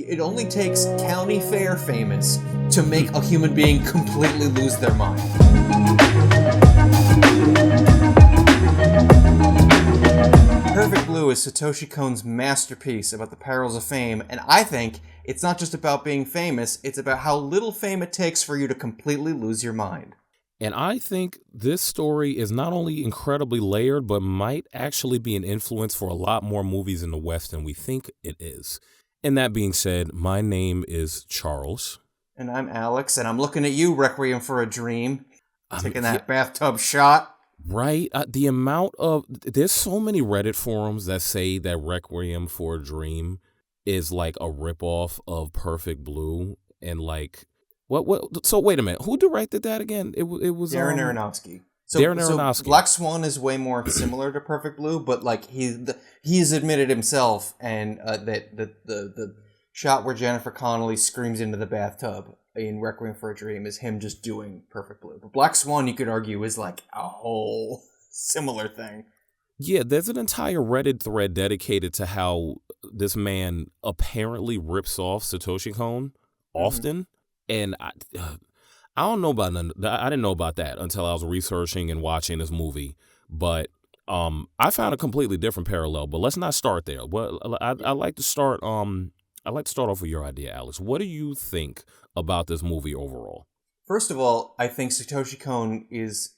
It only takes county fair famous to make a human being completely lose their mind. Perfect Blue is Satoshi Kon's masterpiece about the perils of fame, and I think it's not just about being famous, it's about how little fame it takes for you to completely lose your mind. And I think this story is not only incredibly layered, but might actually be an influence for a lot more movies in the West than we think it is. And that being said, my name is Charles. And I'm Alex, and I'm looking at you, Requiem for a Dream, taking that bathtub shot. Right? The amount of... There's so many Reddit forums that say that Requiem for a Dream is like a ripoff of Perfect Blue, and like... What? So wait a minute. Who directed that again? It was Darren Aronofsky. Darren Aronofsky. So Black Swan is way more similar to Perfect Blue, but like he's admitted himself, and that the shot where Jennifer Connelly screams into the bathtub in Requiem for a Dream is him just doing Perfect Blue. But Black Swan, you could argue, is like a whole similar thing. Yeah, there's an entire Reddit thread dedicated to how this man apparently rips off Satoshi Kon often. Mm-hmm. And I don't know about none. I didn't know about that until I was researching and watching this movie. But I found a completely different parallel. But let's not start there. Well, I like to start. I like to start off with your idea, Alex. What do you think about this movie overall? First of all, I think Satoshi Kon is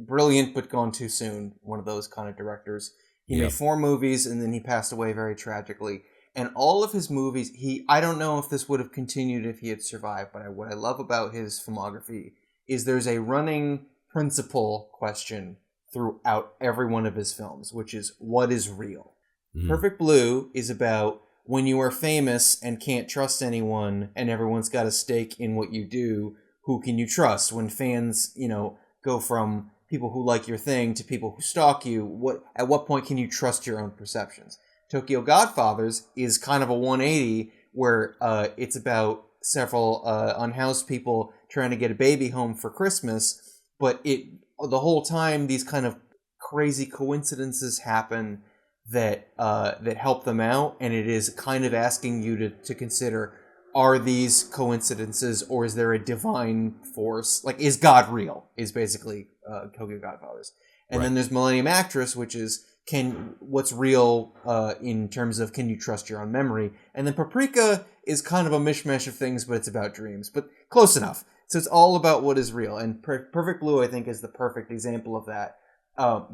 brilliant, but gone too soon. One of those kind of directors. He made 4 movies, and then he passed away very tragically. And all of his movies, I don't know if this would have continued if he had survived, but what I love about his filmography is there's a running principle question throughout every one of his films, which is, what is real? Mm-hmm. Perfect Blue is about when you are famous and can't trust anyone, and everyone's got a stake in what you do, who can you trust? When fans, go from people who like your thing to people who stalk you, at what point can you trust your own perceptions? Tokyo Godfathers is kind of a 180 where it's about several unhoused people trying to get a baby home for Christmas, but the whole time these kind of crazy coincidences happen that help them out, and it is kind of asking you to consider, are these coincidences or is there a divine force? Like, is God real? Is basically Tokyo Godfathers. And then there's Millennium Actress, which is what's real in terms of can you trust your own memory? And then Paprika is kind of a mishmash of things, but it's about dreams. But close enough. So it's all about what is real. And Perfect Blue, I think, is the perfect example of that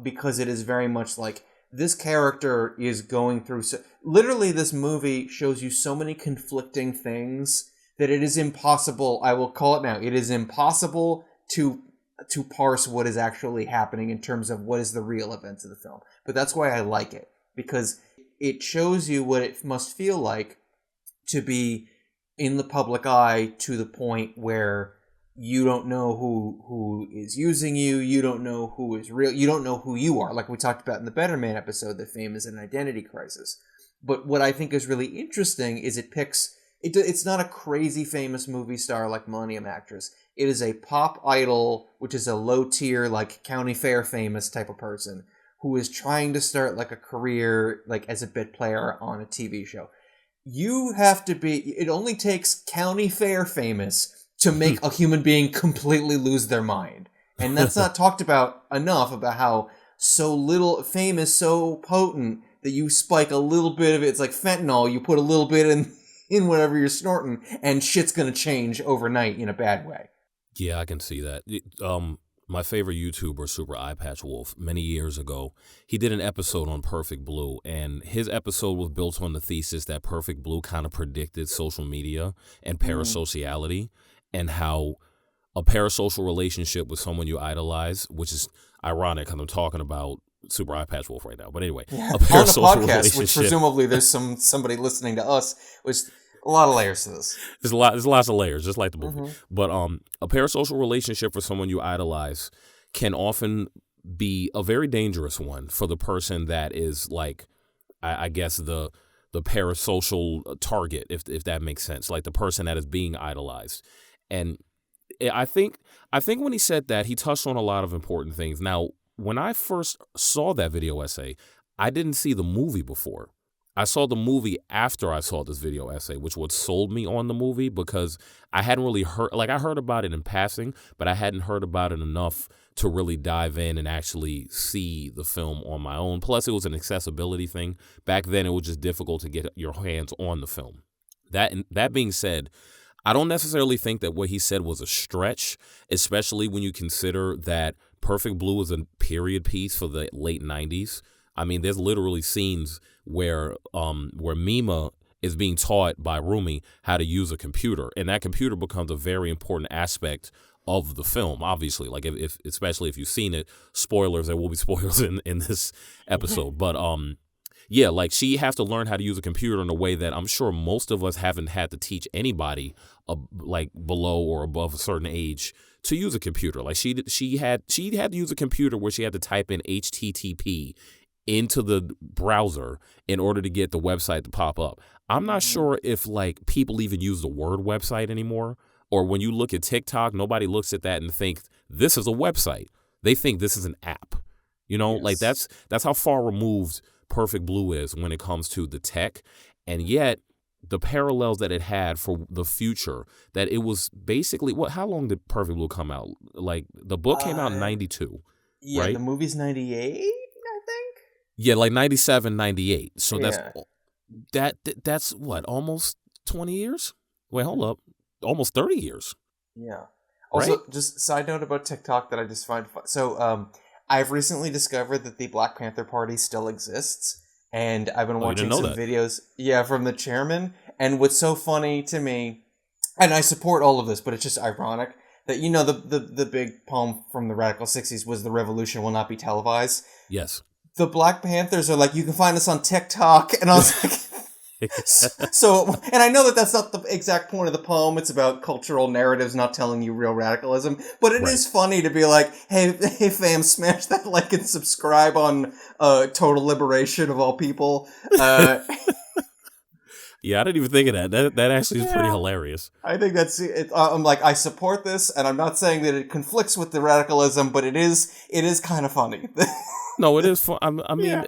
because it is very much like this character is going through... literally, this movie shows you so many conflicting things that it is impossible, I will call it now, it is impossible to parse what is actually happening in terms of what is the real events of the film. But that's why I like it, because it shows you what it must feel like to be in the public eye to the point where you don't know who is using you, you don't know who is real, you don't know who you are. Like we talked about in the Better Man episode, that fame is an identity crisis. But what I think is really interesting is it's not a crazy famous movie star like Millennium Actress. It is a pop idol, which is a low tier, like county fair famous type of person who is trying to start like a career like as a bit player on a TV show. You have to it only takes county fair famous to make a human being completely lose their mind. And that's not talked about enough, about how so little fame is so potent that you spike a little bit of it. It's like fentanyl. You put a little bit in whatever you're snorting, and shit's going to change overnight in a bad way. Yeah, I can see that. My favorite YouTuber, Super Eyepatch Wolf, many years ago, he did an episode on Perfect Blue, and his episode was built on the thesis that Perfect Blue kind of predicted social media and parasociality, and how a parasocial relationship with someone you idolize, which is ironic because I'm talking about Super Eyepatch Wolf right now. But anyway, a parasocial relationship, which presumably there's somebody listening to us, which... a lot of layers to this. There's lots of layers, just like the movie. Mm-hmm. But a parasocial relationship for someone you idolize can often be a very dangerous one for the person that is like, I guess the parasocial target, if that makes sense, like the person that is being idolized. And I think when he said that, he touched on a lot of important things. Now, when I first saw that video essay, I didn't see the movie before. I saw the movie after I saw this video essay, which what sold me on the movie, because I hadn't really heard, like I heard about it in passing, but I hadn't heard about it enough to really dive in and actually see the film on my own. Plus, it was an accessibility thing. Back then, it was just difficult to get your hands on the film. That being said, I don't necessarily think that what he said was a stretch, especially when you consider that Perfect Blue is a period piece for the late 90s. I mean, there's literally scenes where Mima is being taught by Rumi how to use a computer, and that computer becomes a very important aspect of the film. Obviously, like if especially if you've seen it, spoilers. There will be spoilers in this episode, but yeah, like she has to learn how to use a computer in a way that I'm sure most of us haven't had to teach anybody like below or above a certain age to use a computer. Like she had to use a computer where she had to type in HTTP into the browser in order to get the website to pop up. I'm not sure if like people even use the word website anymore, or when you look at TikTok, nobody looks at that and think this is a website. They think this is an app. You know, like that's how far removed Perfect Blue is when it comes to the tech. And yet the parallels that it had for the future, that it was basically how long did Perfect Blue come out? Like the book came out in 92. Yeah, right? The movie's 98, I think. Yeah, like 97, 98. So that's what, almost 20 years? Wait, hold up. Almost 30 years. Yeah. Also, right? just side note about TikTok that I just find fun. So, I've recently discovered that the Black Panther Party still exists, and I've been watching some videos, from the chairman. And what's so funny to me, and I support all of this, but it's just ironic that the big poem from the Radical 60s was "The revolution will not be televised." Yes. The Black Panthers are like, you can find us on TikTok, and I was like. So, and I know that that's not the exact point of the poem. It's about cultural narratives not telling you real radicalism. But it is funny to be like, hey fam, smash that like and subscribe on Total Liberation of all people. Yeah, I didn't even think of that. That actually is pretty hilarious. I think that's it. I'm like, I support this, and I'm not saying that it conflicts with the radicalism, but it is kind of funny. No, it is fun. I mean... Yeah.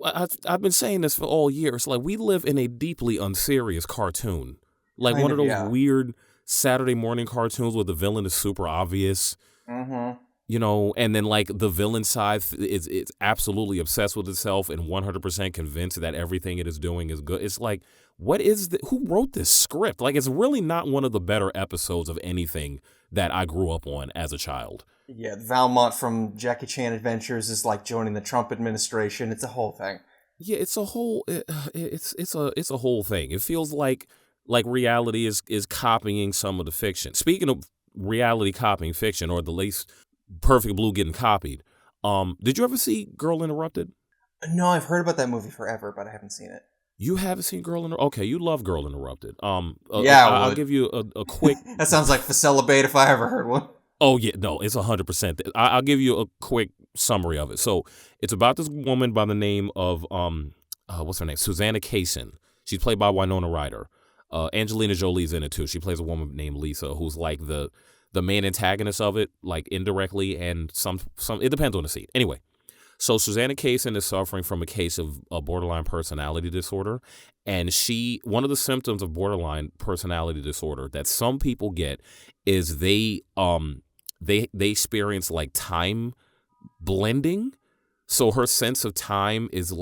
I've been saying this for all years. Like, we live in a deeply unserious cartoon. Like one of those weird Saturday morning cartoons where the villain is super obvious. Mm-hmm. You know, and then like the villain side is absolutely obsessed with itself and 100% convinced that everything it is doing is good. It's like, who wrote this script? Like, it's really not one of the better episodes of anything that I grew up on as a child. Yeah, Valmont from Jackie Chan Adventures is like joining the Trump administration. It's a whole thing. Yeah, it's a whole it's a whole thing. It feels like reality is copying some of the fiction. Speaking of reality copying fiction, or the least Perfect Blue getting copied. Did you ever see Girl Interrupted? No, I've heard about that movie forever, but I haven't seen it. You haven't seen Girl Interrupted? Okay, you love Girl Interrupted. I'll give you a quick. That sounds like Facela Bait if I ever heard one. Oh, yeah, no, it's 100%. I'll give you a quick summary of it. So it's about this woman by the name of, what's her name? Susanna Kaysen. She's played by Winona Ryder. Angelina Jolie's in it, too. She plays a woman named Lisa, who's like the main antagonist of it, like indirectly, and some it depends on the scene. Anyway, so Susanna Kaysen is suffering from a case of a borderline personality disorder, and one of the symptoms of borderline personality disorder that some people get is they experience like time blending. So her sense of time is a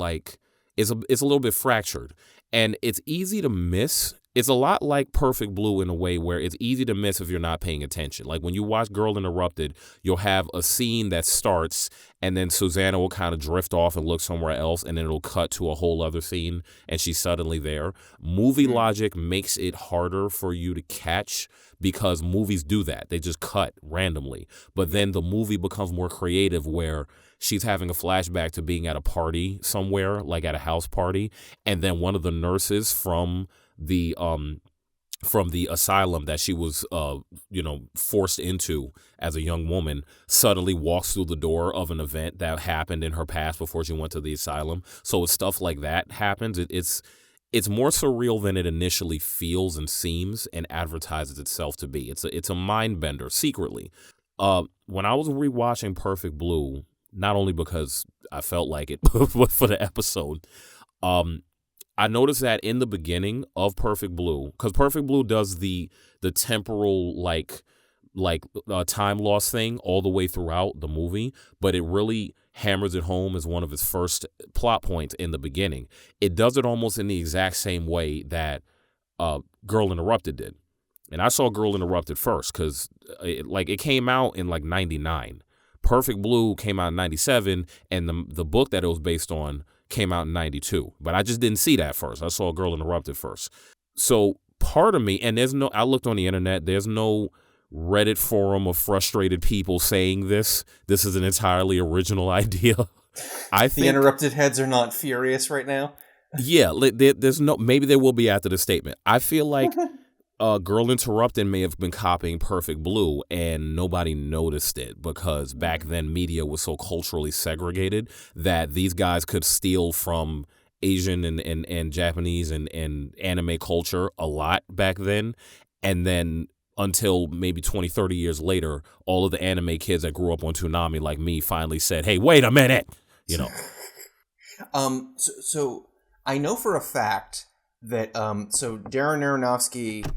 little bit fractured, and it's easy to miss. It's a lot like Perfect Blue in a way where it's easy to miss if you're not paying attention. Like when you watch Girl Interrupted, you'll have a scene that starts and then Susanna will kind of drift off and look somewhere else, and then it'll cut to a whole other scene and she's suddenly there. Movie logic makes it harder for you to catch because movies do that. They just cut randomly. But then the movie becomes more creative where she's having a flashback to being at a party somewhere, like at a house party, and then one of the nurses from the asylum that she was forced into as a young woman suddenly walks through the door of an event that happened in her past before she went to the asylum. So it's stuff like that happens. It's more surreal than it initially feels and seems and advertises itself to be. It's a mind bender secretly. When I was rewatching Perfect Blue, not only because I felt like it, but for the episode, I noticed that in the beginning of Perfect Blue, because Perfect Blue does the temporal time loss thing all the way throughout the movie, but it really hammers it home as one of its first plot points in the beginning. It does it almost in the exact same way that Girl Interrupted did. And I saw Girl Interrupted first because it came out in like 99. Perfect Blue came out in 97, and the book that it was based on came out in 92. But I just didn't see that first. I saw Girl Interrupted first. So part of me, and I looked on the internet, there's no Reddit forum of frustrated people saying this. This is an entirely original idea. I think the Interrupted heads are not furious right now. Yeah, there's no. Maybe there will be after the statement. I feel like Girl Interrupted may have been copying Perfect Blue, and nobody noticed it because back then media was so culturally segregated that these guys could steal from Asian and Japanese and anime culture a lot back then, and then until maybe 20, 30 years later, all of the anime kids that grew up on Toonami like me finally said, "Hey, wait a minute," you know. So I know for a fact that so Darren Aronofsky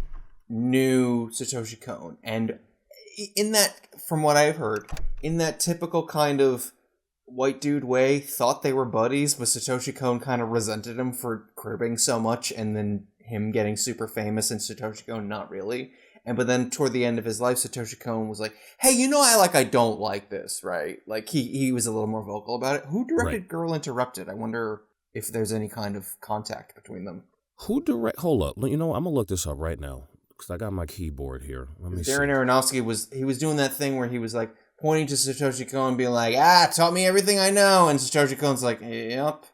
knew Satoshi Kon, and in that, from what I've heard, in that typical kind of white dude way, thought they were buddies, but Satoshi Kon kind of resented him for cribbing so much, and then him getting super famous and Satoshi Kon not really. But then toward the end of his life, Satoshi Kon was like, "Hey, I don't like this, right?" Like he was a little more vocal about it. Who directed Right. Girl Interrupted? I wonder if there's any kind of contact between them. Hold up. I'm gonna look this up right now because I got my keyboard here. Let me see. Darren Aronofsky was doing that thing where he was like pointing to Satoshi Kon, being like, taught me everything I know, and Satoshi Kon's like, "Yep."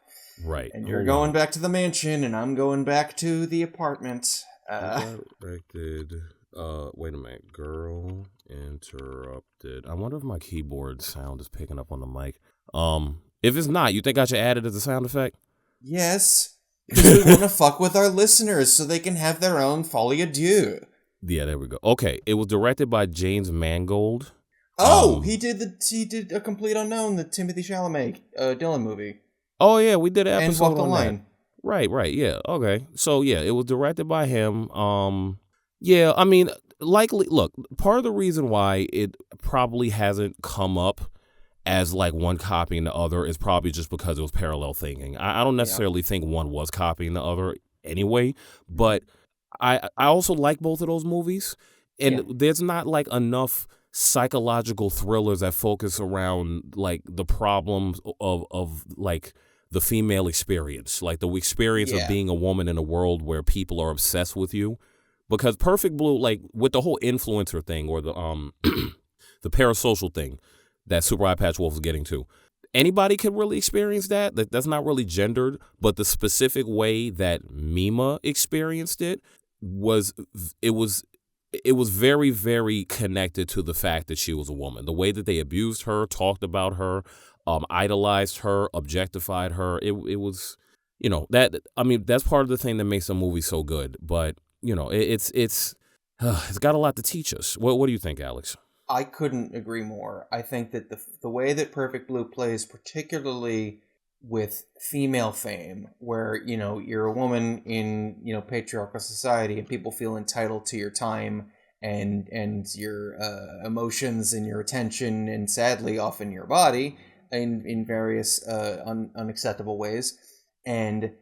Right. And you're going back to the mansion, and I'm going back to the apartment. Directed. Wait a minute. Girl Interrupted. I wonder if my keyboard sound is picking up on the mic. If it's not, you think I should add it as a sound effect? Yes, because we want to fuck with our listeners so they can have their own folie à deux. Yeah, there we go. Okay, it was directed by James Mangold. Oh, he did A Complete Unknown, the Timothy Chalamet Dylan movie. Oh yeah, we did an episode and Walk the on Line. That. Right, yeah. Okay. So yeah, it was directed by him. Yeah, I mean, likely look, part of the reason why it probably hasn't come up as like one copying the other is probably just because it was parallel thinking. I don't necessarily think one was copying the other anyway, but I also like both of those movies. And there's not like enough psychological thrillers that focus around like the problems of like the female experience, like the experience of being a woman in a world where people are obsessed with you. Because Perfect Blue, like with the whole influencer thing or the the parasocial thing that Super Eye Patch Wolf is getting to, anybody could really experience that. That's not really gendered, but the specific way that Mima experienced it was very, very connected to the fact that she was a woman. The way that they abused her, talked about her, idolized her, objectified her. It was, that's part of the thing that makes a movie so good. But it's got a lot to teach us. What do you think, Alex? I couldn't agree more. I think that the way that Perfect Blue plays, particularly with female fame, where you're a woman in patriarchal society and people feel entitled to your time and your emotions and your attention and sadly often your body in various unacceptable ways. And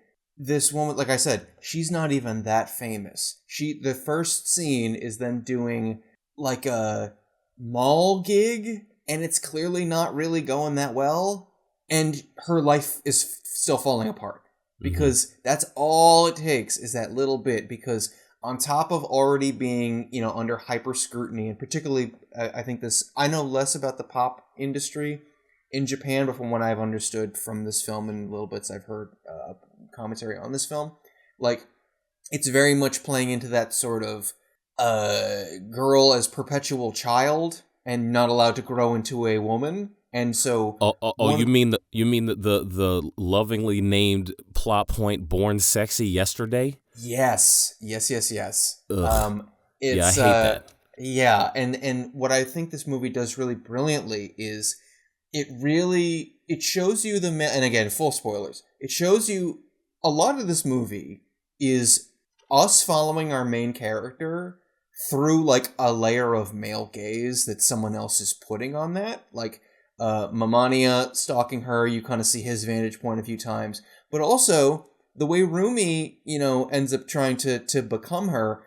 this woman, like I said, she's not even that famous. The first scene is them doing like a mall gig, and it's clearly not really going that well, and her life is still falling apart because that's all it takes is that little bit. Because on top of already being under hyper scrutiny, and particularly I know less about the pop industry in Japan, but from what I've understood from this film and little bits I've heard commentary on this film, like it's very much playing into that sort of girl as perpetual child and not allowed to grow into a woman. And so you mean the lovingly named plot point Born Sexy Yesterday? Yes. It's I hate that. Yeah, and what I think this movie does really brilliantly is it shows you and again, full spoilers, it shows you a lot of this movie is us following our main character through like a layer of male gaze that someone else is putting on that. Like Mamania stalking her, you kind of see his vantage point a few times. But also the way Rumi, ends up trying to become her.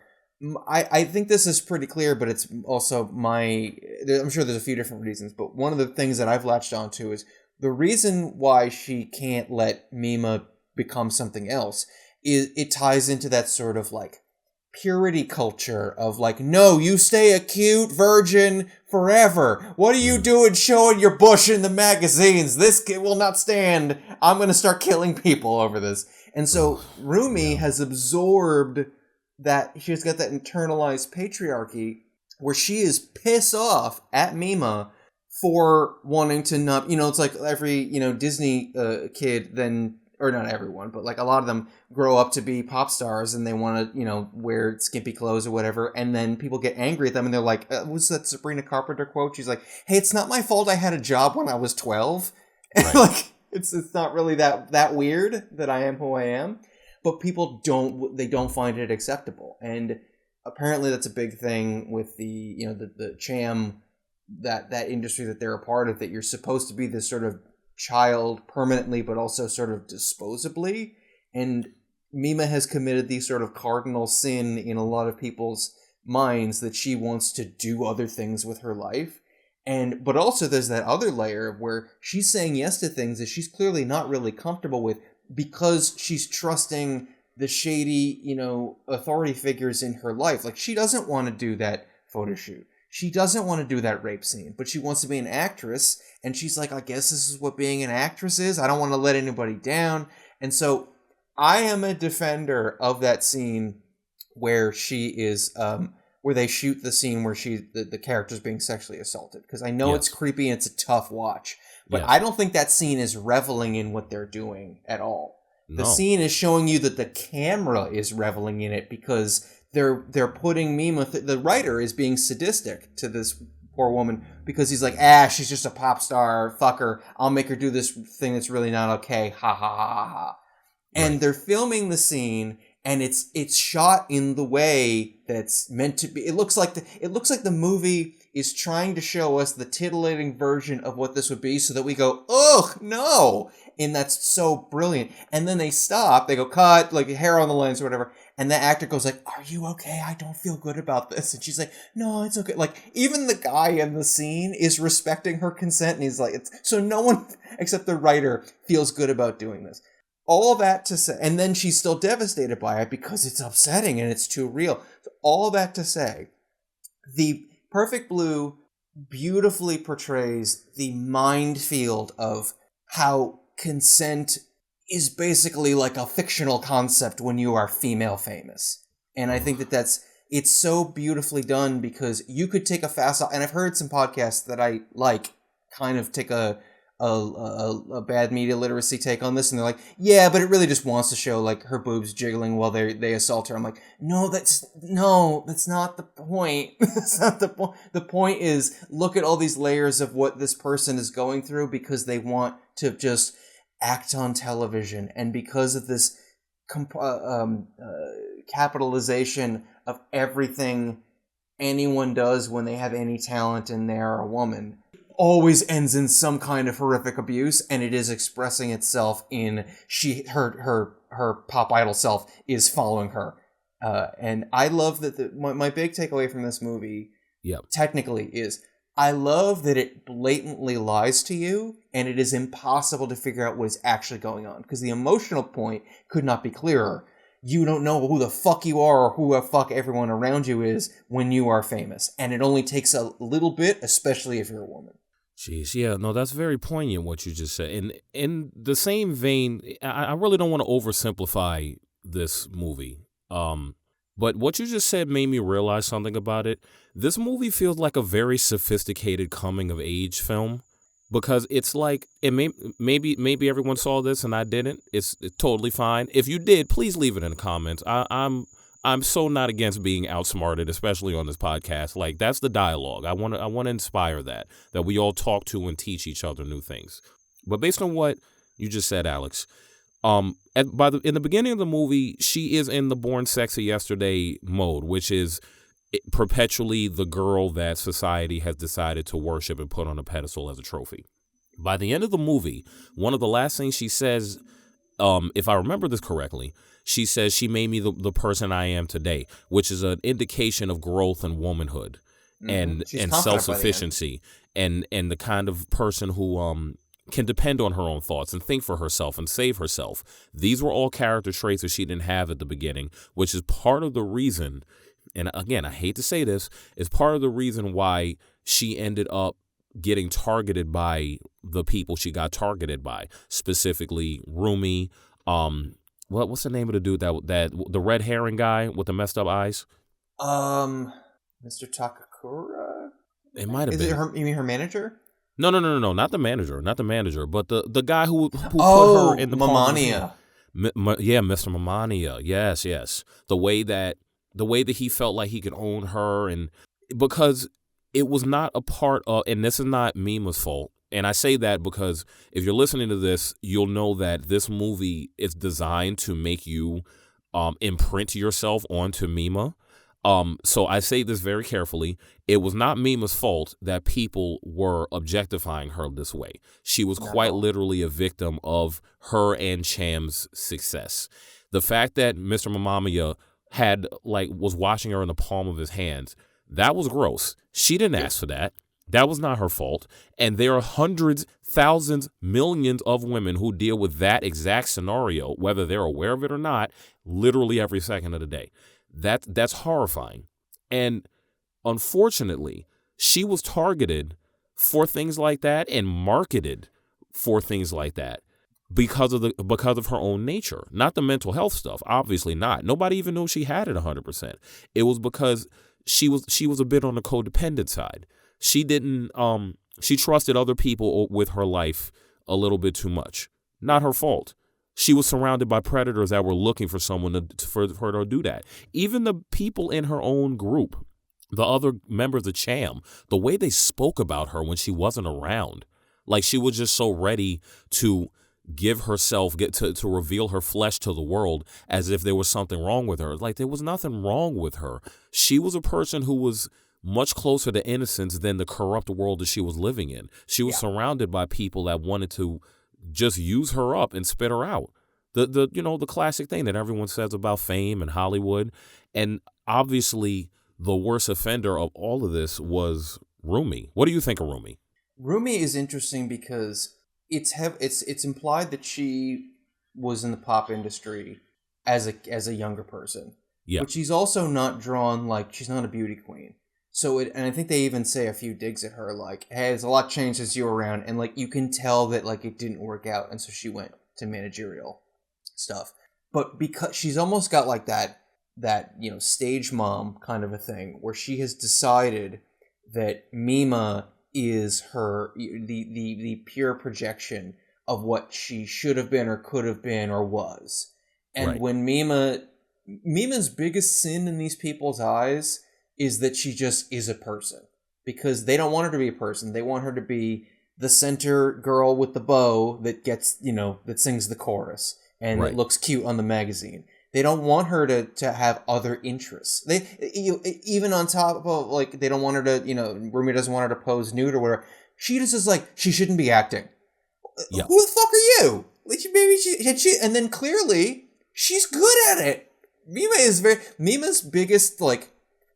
I think this is pretty clear, but it's also I'm sure there's a few different reasons, but one of the things that I've latched onto is the reason why she can't let Mima become something else is it ties into that sort of like purity culture of like, no, you stay a cute virgin forever. What are you doing showing your bush in the magazines? This kid will not stand. I'm going to start killing people over this. And so Rumi has absorbed that. She's got that internalized patriarchy where she is pissed off at Mima for wanting to not, it's like every, Disney kid then, or not everyone, but like a lot of them grow up to be pop stars and they want to, wear skimpy clothes or whatever. And then people get angry at them and they're like, what's that Sabrina Carpenter quote? She's like, hey, it's not my fault I had a job when I was 12. Right. Like, it's not really that weird that I am who I am. But people don't find it acceptable. And apparently that's a big thing with the, the Cham, that industry that they're a part of, that you're supposed to be this sort of child permanently, but also sort of disposably. And Mima has committed the sort of cardinal sin in a lot of people's minds that she wants to do other things with her life. But also there's that other layer where she's saying yes to things that she's clearly not really comfortable with because she's trusting the shady, authority figures in her life. Like, she doesn't want to do that photo shoot. She doesn't want to do that rape scene, but she wants to be an actress. And she's like, I guess this is what being an actress is. I don't want to let anybody down. And so I am a defender of that scene where she is, where they shoot the scene where the character's being sexually assaulted. Because I know it's creepy and it's a tough watch. But I don't think that scene is reveling in what they're doing at all. The scene is showing you that the camera is reveling in it because they're putting Mima, the writer is being sadistic to this poor woman because he's like, she's just a pop star, fuck her, I'll make her do this thing that's really not okay, ha ha ha ha ha. And they're filming the scene and it's shot in the way that's meant to be. It looks like the movie is trying to show us the titillating version of what this would be so that we go, ugh, no. And that's so brilliant. And then they stop, they go, cut, like hair on the lens or whatever. And the actor goes like, are you okay? I don't feel good about this. And she's like, no, it's okay. Like, even the guy in the scene is respecting her consent. And he's like, so no one except the writer feels good about doing this. All that to say, and then she's still devastated by it because it's upsetting and it's too real. So all that to say, the Perfect Blue beautifully portrays the minefield of how consent is basically like a fictional concept when you are female famous. And I think it's so beautifully done because you could take a fast, and I've heard some podcasts that I like kind of take a bad media literacy take on this, and they're like, yeah, but it really just wants to show like her boobs jiggling while they assault her. I'm like, no, that's not the point. That's not the point. The point is, look at all these layers of what this person is going through because they want to just act on television, and because of this capitalization of everything anyone does when they have any talent and they're a woman, always ends in some kind of horrific abuse, and it is expressing itself in her pop idol self is following her. And I love that my big takeaway from this movie, technically, is I love that it blatantly lies to you, and it is impossible to figure out what is actually going on, because the emotional point could not be clearer. You don't know who the fuck you are or who the fuck everyone around you is when you are famous. And it only takes a little bit, especially if you're a woman. Jeez, yeah, no, that's very poignant what you just said. And in the same vein, I really don't want to oversimplify this movie. But what you just said made me realize something about it. This movie feels like a very sophisticated coming-of-age film. Because it's like, maybe everyone saw this and I didn't. It's totally fine. If you did, please leave it in the comments. I'm so not against being outsmarted, especially on this podcast. Like, that's the dialogue. I want to inspire that we all talk to and teach each other new things. But based on what you just said, Alex, In the beginning of the movie, she is in the born sexy yesterday mode, which is perpetually the girl that society has decided to worship and put on a pedestal as a trophy. By the end of the movie, one of the last things she says, if I remember this correctly, she says she made me the person I am today, which is an indication of growth and womanhood and self-sufficiency and the kind of person who can depend on her own thoughts and think for herself and save herself. These were all character traits that she didn't have at the beginning, which is part of the reason, and again, I hate to say this, is part of the reason why she ended up getting targeted by the people she got targeted by, specifically Rumi. What's the name of the dude that the red herring guy with the messed up eyes? Mr. Takakura. It might have been. Is it her? You mean her manager? No, not the manager, but the guy who put her in the Mamania. Mr. Mamania. Yes. The way that he felt like he could own her, and because it was not a part of, and this is not Mima's fault. And I say that because if you're listening to this, you'll know that this movie is designed to make you imprint yourself onto Mima. So I say this very carefully. It was not Mima's fault that people were objectifying her this way. She was quite literally a victim of her and Cham's success. The fact that Mr. Mamamia was watching her in the palm of his hands, that was gross. She didn't ask for that. That was not her fault. And there are hundreds, thousands, millions of women who deal with that exact scenario, whether they're aware of it or not, literally every second of the day. That's horrifying. And unfortunately, she was targeted for things like that and marketed for things like that because of her own nature, not the mental health stuff. Obviously not. Nobody even knew she had it 100%. It was because she was a bit on the codependent side. She didn't she trusted other people with her life a little bit too much. Not her fault. She was surrounded by predators that were looking for someone for her to do that. Even the people in her own group, the other members of Cham, the way they spoke about her when she wasn't around, like she was just so ready to give herself, to reveal her flesh to the world as if there was something wrong with her. Like there was nothing wrong with her. She was a person who was much closer to innocence than the corrupt world that she was living in. She was surrounded by people that wanted to just use her up and spit her out. The classic thing that everyone says about fame and Hollywood. And obviously the worst offender of all of this was Rumi. What do you think of Rumi? Rumi is interesting because it's implied that she was in the pop industry as a younger person. Yeah. But she's also not drawn, like, she's not a beauty queen. So and I think they even say a few digs at her, like, hey, there's a lot changed since you were around, and like you can tell that like it didn't work out, and so she went to managerial stuff. But because she's almost got like that stage mom kind of a thing, where she has decided that Mima is her the pure projection of what she should have been or could have been or was. And when Mima's biggest sin in these people's eyes is that she just is a person, because they don't want her to be a person. They want her to be the center girl with the bow that gets, that sings the chorus and it looks cute on the magazine. They don't want her to have other interests. They even on top of, like, they don't want her to, Rumi doesn't want her to pose nude or whatever. She just is like, she shouldn't be acting. Yeah. Who the fuck are you? And then clearly she's good at it. Mima's biggest, like,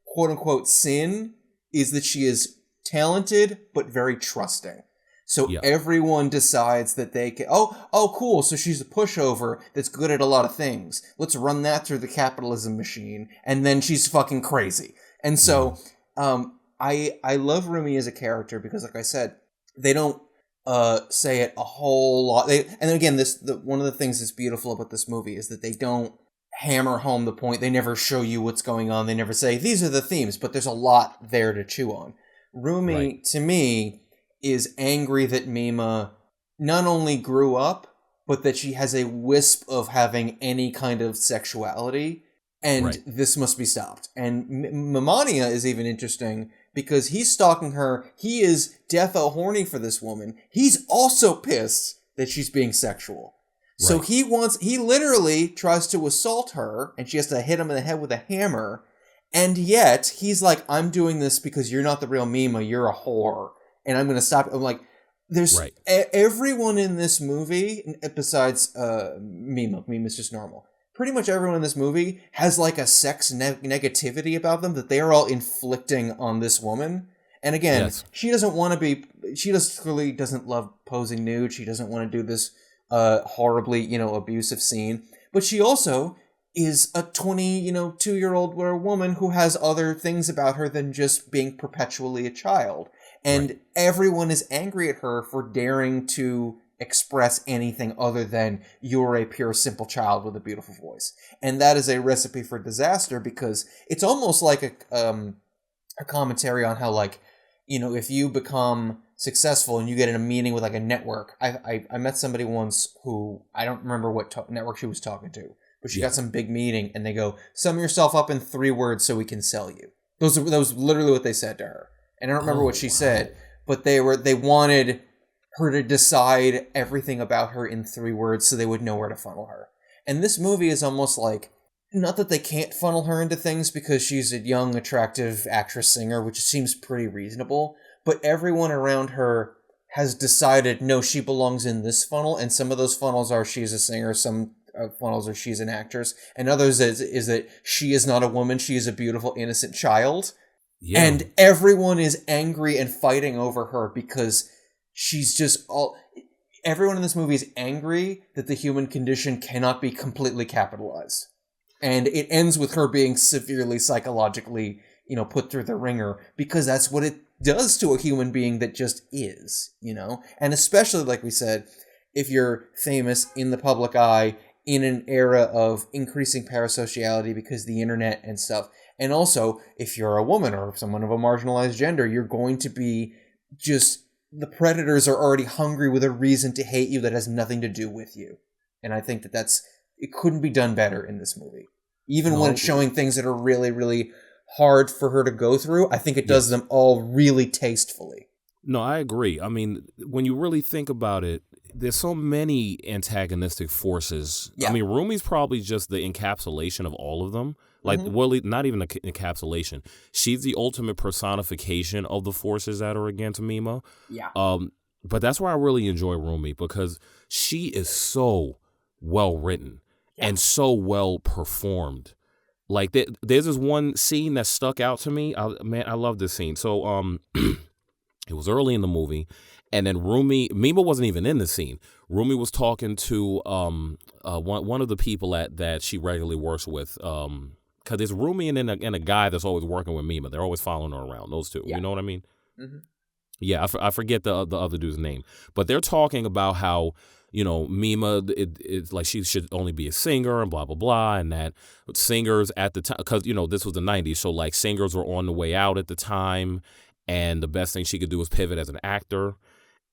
quote unquote sin is that she is talented but very trusting. So everyone decides that they can, oh, cool, so she's a pushover that's good at a lot of things. Let's run that through the capitalism machine, and then she's fucking crazy. And so I love Rumi as a character because, like I said, they don't say it a whole lot. And again, one of the things that's beautiful about this movie is that they don't hammer home the point. They never show you what's going on. They never say, these are the themes, but there's a lot there to chew on. Rumi, to me, is angry that Mima not only grew up, but that she has a wisp of having any kind of sexuality, and this must be stopped. And Mamania is even interesting because he's stalking her. He is defo horny for this woman. He's also pissed that she's being sexual. So he literally tries to assault her, and she has to hit him in the head with a hammer. And yet he's like, I'm doing this because you're not the real Mima. You're a whore, and I'm going to stop. I'm like, there's everyone in this movie besides Mima. Mima's just normal. Pretty much everyone in this movie has like a sex negativity about them that they are all inflicting on this woman. And again, she doesn't want to be. She just clearly doesn't love posing nude. She doesn't want to do this horribly, abusive scene. But she also is a 22-year-old woman who has other things about her than just being perpetually a child. And everyone is angry at her for daring to express anything other than you're a pure, simple child with a beautiful voice. And that is a recipe for disaster, because it's almost like a commentary on how, like, if you become successful and you get in a meeting with like a network. I met somebody once who, I don't remember what network she was talking to, but she got some big meeting, and they go, sum yourself up in 3 words so we can sell you. That was literally what they said to her. And I don't remember what she said, but they wanted her to decide everything about her in 3 words so they would know where to funnel her. And this movie is almost like, not that they can't funnel her into things because she's a young, attractive actress singer, which seems pretty reasonable, but everyone around her has decided, no, she belongs in this funnel, and some of those funnels are she's a singer, some funnels are she's an actress, and others is that she is not a woman, she is a beautiful, innocent child. Yeah. And everyone is angry and fighting over her because she's just everyone in this movie is angry that the human condition cannot be completely capitalized. And it ends with her being severely psychologically, put through the ringer, because that's what it does to a human being that just is, And especially, like we said, if you're famous in the public eye in an era of increasing parasociality because the internet and stuff. And also, if you're a woman or someone of a marginalized gender, you're going to be the predators are already hungry with a reason to hate you that has nothing to do with you. And I think it couldn't be done better in this movie. Even when it's showing things that are really, really hard for her to go through, I think it does them all really tastefully. No, I agree. I mean, when you really think about it, there's so many antagonistic forces. Yeah. I mean, Rumi's probably just the encapsulation of all of them. Like, well, not even an encapsulation. She's the ultimate personification of the forces that are against Mima. Yeah. But that's why I really enjoy Rumi, because she is so well written and so well performed. Like, there's this one scene that stuck out to me. I love this scene. So, it was early in the movie, and then Mima wasn't even in the scene. Rumi was talking to one of the people that she regularly works with. Because there's Rumi and a guy that's always working with Mima. They're always following her around, those two. Yeah. You know what I mean? Mm-hmm. Yeah, I forget the other dude's name. But they're talking about how, Mima, it's like she should only be a singer and blah, blah, blah. And that singers at the time, because, this was the 90s. So, like, singers were on the way out at the time. And the best thing she could do was pivot as an actor.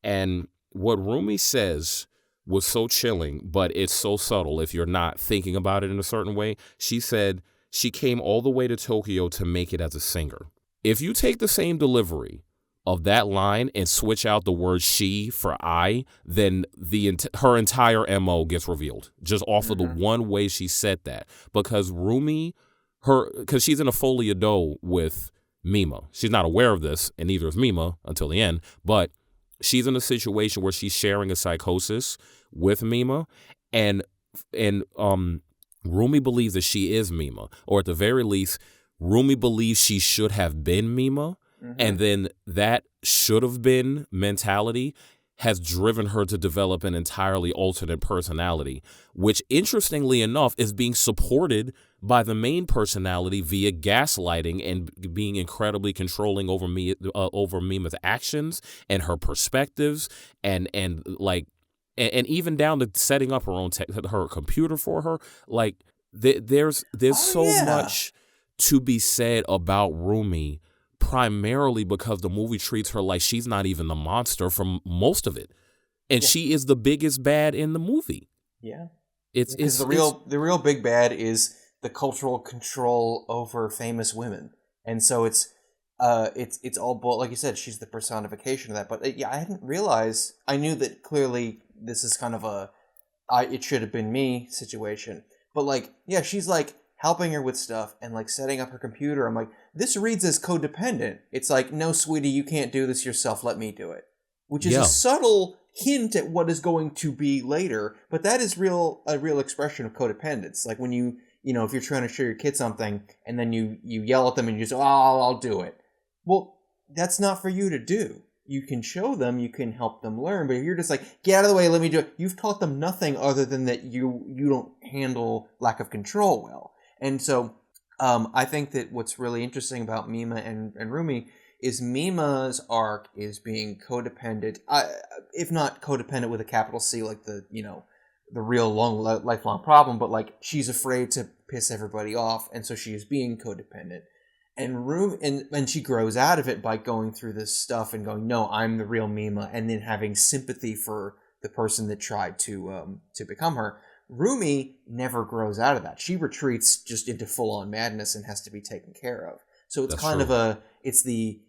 And what Rumi says was so chilling, but it's so subtle if you're not thinking about it in a certain way. She said she came all the way to Tokyo to make it as a singer. If you take the same delivery of that line and switch out the word she for I, then her entire MO gets revealed just off of the one way she said that. Because Rumi, because she's in a folie à dos with Mima. She's not aware of this, and neither is Mima until the end, but she's in a situation where she's sharing a psychosis with Mima, and Rumi believes that she is Mima, or at the very least, Rumi believes she should have been Mima, and then that should have been mentality has driven her to develop an entirely alternate personality, which, interestingly enough, is being supported by the main personality via gaslighting and being incredibly controlling over Mima's actions and her perspectives, and even down to setting up her own her computer for her. Like, there's much to be said about Rumi, primarily because the movie treats her like she's not even the monster from most of it, and she is the biggest bad in the movie. Yeah, it's the real big bad is the cultural control over famous women, and so it's all like you said, she's the personification of that. But I hadn't realized. I knew that clearly this is kind of a it should have been me situation. But like, yeah, she's like helping her with stuff and like setting up her computer. I'm like, this reads as codependent. It's like, no, sweetie, you can't do this yourself. Let me do it. Which is a Yeah. subtle hint at what is going to be later, but that is a real expression of codependence. Like when if you're trying to show your kid something and then you yell at them and you say, "Oh, I'll do it." Well, that's not for you to do. You can show them, you can help them learn, but if you're just like, get out of the way, let me do it, you've taught them nothing other than that you don't handle lack of control well. And so I think that what's really interesting about Mima and Rumi is Mima's arc is being codependent, if not codependent with a capital C, like the real lifelong problem, but like she's afraid to piss everybody off, and so she is being codependent. And she grows out of it by going through this stuff and going, no, I'm the real Mima, and then having sympathy for the person that tried to become her. Rumi never grows out of that. She retreats just into full-on madness and has to be taken care of. So it's kind of it's the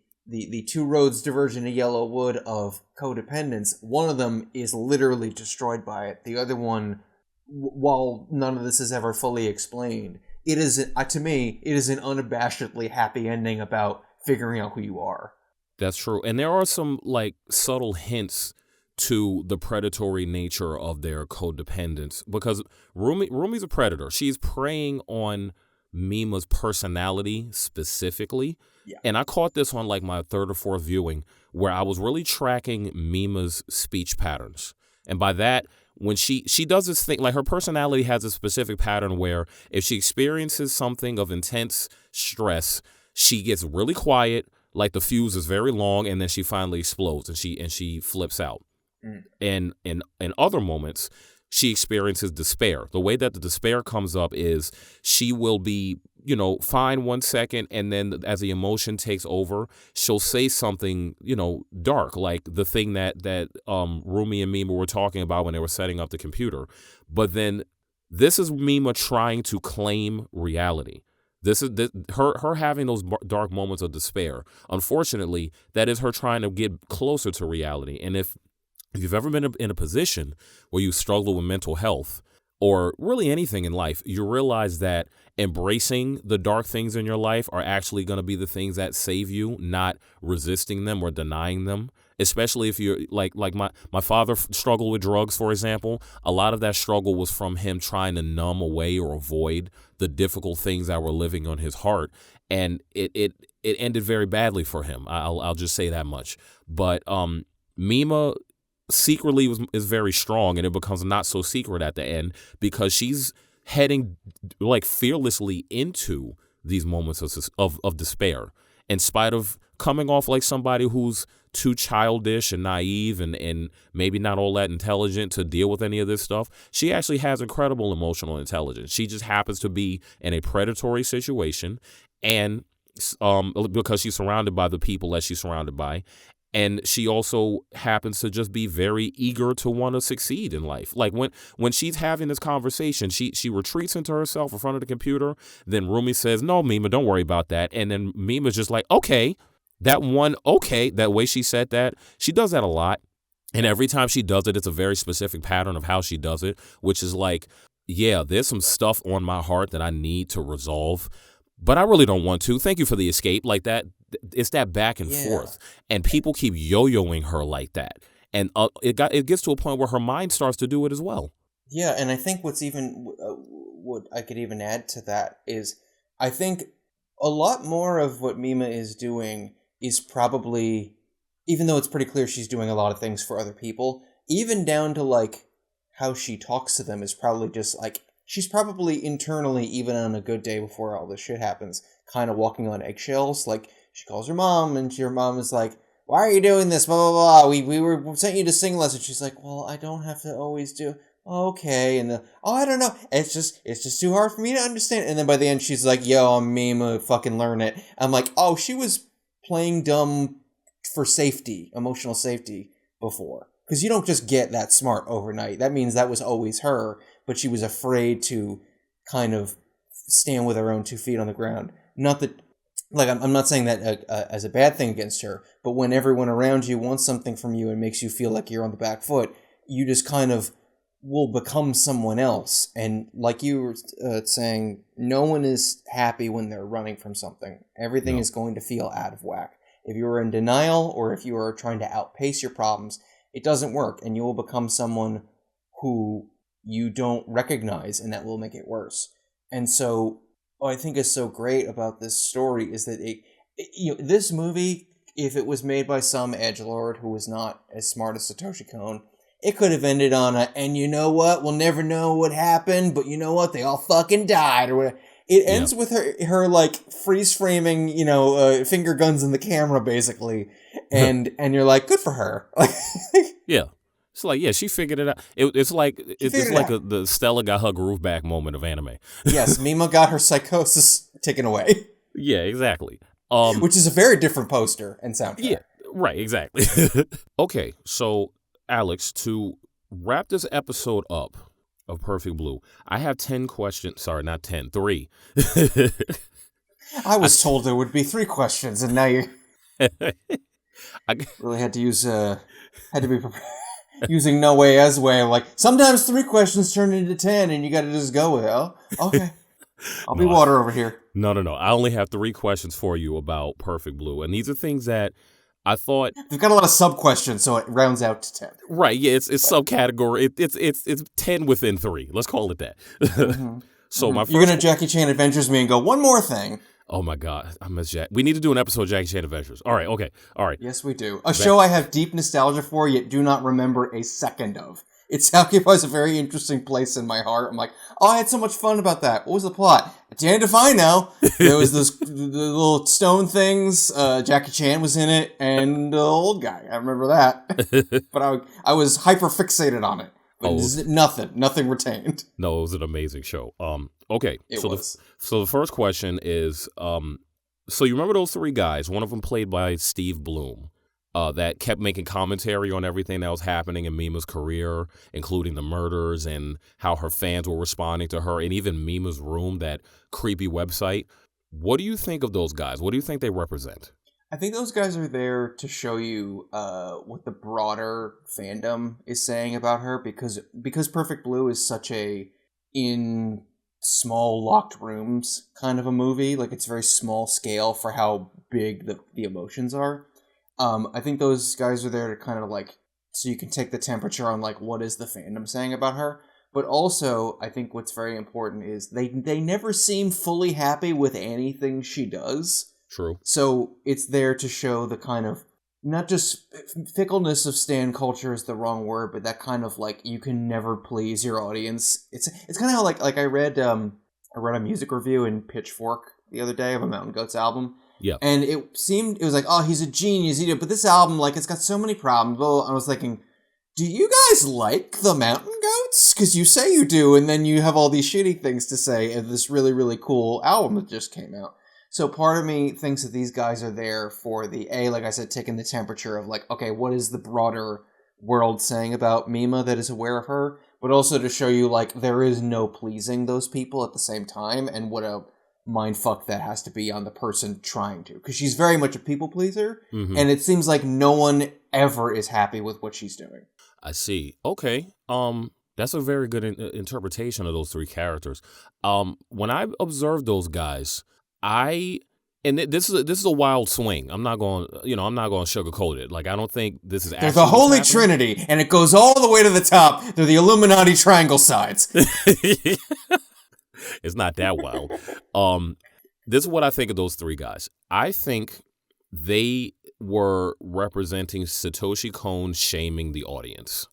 two roads diverge in a yellow wood of codependence. One of them is literally destroyed by it. The other one, while none of this is ever fully explained, it is, to me, it is an unabashedly happy ending about figuring out who you are. That's true. And there are some like subtle hints to the predatory nature of their codependence, because Rumi's a predator. She's preying on Mima's personality specifically. Yeah. And I caught this on like my third or fourth viewing, where I was really tracking Mima's speech patterns. And by that, when she does this thing, like her personality has a specific pattern where if she experiences something of intense stress, she gets really quiet, like the fuse is very long, and then she finally explodes and she flips out. And in other moments, she experiences despair. The way that the despair comes up is she will be, fine 1 second, and then as the emotion takes over, she'll say something, dark, like the thing that Rumi and Mima were talking about when they were setting up the computer. But then this is Mima trying to claim reality. This is her having those dark moments of despair. Unfortunately, that is her trying to get closer to reality. And if you've ever been in a position where you struggle with mental health or really anything in life, you realize that embracing the dark things in your life are actually going to be the things that save you, not resisting them or denying them. Especially if you're like my father struggled with drugs, for example. A lot of that struggle was from him trying to numb away or avoid the difficult things that were living on his heart. And it ended very badly for him. I'll just say that much. But Mima secretly is very strong, and it becomes not so secret at the end because she's heading like fearlessly into these moments of despair, in spite of coming off like somebody who's too childish and naive and maybe not all that intelligent to deal with any of this stuff. She actually has incredible emotional intelligence. She just happens to be in a predatory situation, and because she's surrounded by the people that she's surrounded by. And she also happens to just be very eager to want to succeed in life. Like when she's having this conversation, she retreats into herself in front of the computer. Then Rumi says, "No, Mima, don't worry about that." And then Mima's just like, "Okay." That way she said that. She does that a lot. And every time she does it, it's a very specific pattern of how she does it, which is like, yeah, there's some stuff on my heart that I need to resolve, but I really don't want to. Thank you for the escape. Like that. It's that back and forth, and people keep yo-yoing her like that, and it gets to a point where her mind starts to do it as well. Yeah, and I think what's even what I could even add to that is I think a lot more of what Mima is doing is probably, even though it's pretty clear she's doing a lot of things for other people, even down to like how she talks to them is probably just like she's probably internally, even on a good day before all this shit happens, kind of walking on eggshells. Like she calls her mom, and her mom is like, "Why are you doing this? Blah, blah, blah. We sent you to sing lessons." She's like, "Well, I don't have to always do." Okay. And I don't know. It's just too hard for me to understand. And then by the end, she's like, "Yo, I'm Mima, fucking learn it." I'm like, oh, she was playing dumb for safety, emotional safety before. Because you don't just get that smart overnight. That means that was always her, but she was afraid to kind of stand with her own 2 feet on the ground. Not that, like, I'm not saying that as a bad thing against her, but when everyone around you wants something from you and makes you feel like you're on the back foot, you just kind of will become someone else. And like you were saying, no one is happy when they're running from something. Everything is going to feel out of whack. If you're in denial or if you are trying to outpace your problems, it doesn't work, and you will become someone who you don't recognize, and that will make it worse. And so what I think is so great about this story is that this movie, if it was made by some edgelord who was not as smart as Satoshi Kon, it could have ended on and you know what? We'll never know what happened, but you know what? They all fucking died or whatever. It ends with her like freeze framing, finger guns in the camera basically, and you're like, good for her. Yeah, it's like she figured it out. It's like the Stella got her groove back moment of anime. Yes, Mima got her psychosis taken away. Yeah, exactly. Which is a very different poster and soundtrack. Yeah, right, exactly. Okay, so Alex, to wrap this episode up of Perfect Blue, I have 10 questions. Sorry, not 10, 3. I was told there would be 3 questions, and now you really had to use using No Way As Way. Like, sometimes 3 questions turn into 10, and you got to just go with it. Oh, okay. I'll be water over here. No. I only have 3 questions for you about Perfect Blue, and these are things that I thought we've got a lot of sub questions, so it rounds out to 10. Right? Yeah, it's subcategory. It's 10 within 3. Let's call it that. Mm-hmm. So my first, you're gonna Jackie Chan Adventures me and go one more thing. Oh my God, I miss Jack. We need to do an episode of Jackie Chan Adventures. All right, okay, all right. Yes, we do. A show I have deep nostalgia for, yet do not remember a second of. It occupies a very interesting place in my heart. I'm like, oh, I had so much fun about that. What was the plot? It's defined now. There was the little stone things. Jackie Chan was in it, and the old guy. I remember that. But I was hyper fixated on it. But nothing retained. No, it was an amazing show. Okay. It was. So the first question is, so you remember those 3 guys? One of them played by Steve Bloom. That kept making commentary on everything that was happening in Mima's career, including the murders and how her fans were responding to her, and even Mima's Room, that creepy website. What do you think of those guys? What do you think they represent? I think those guys are there to show you what the broader fandom is saying about her, because Perfect Blue is such a in small locked rooms kind of a movie. Like, it's very small scale for how big the emotions are. I think those guys are there to kind of like, so you can take the temperature on like, what is the fandom saying about her? But also, I think what's very important is they never seem fully happy with anything she does. True. So it's there to show the kind of, not just fickleness of stan culture is the wrong word, but that kind of like, you can never please your audience. It's kind of how like I read a music review in Pitchfork the other day of a Mountain Goats album. Yeah. And it was like, oh, he's a genius. But this album, like, it's got so many problems. Well, I was thinking, do you guys like the Mountain Goats? Because you say you do, and then you have all these shitty things to say of this really, really cool album that just came out. So part of me thinks that these guys are there for like I said, taking the temperature of like, okay, what is the broader world saying about Mima that is aware of her? But also to show you, like, there is no pleasing those people at the same time, and what a mindfuck that has to be on the person trying to, because she's very much a people pleaser, and it seems like no one ever is happy with what she's doing. I see. Okay. That's a very good interpretation of those 3 characters. When I observed those guys, this is a wild swing. I'm not going to sugarcoat it. Like, I don't think this is actually. There's the Holy Trinity, and it goes all the way to the top. They're the Illuminati triangle sides. It's not that wild. This is what I think of those 3 guys. I think they were representing Satoshi Kon shaming the audience.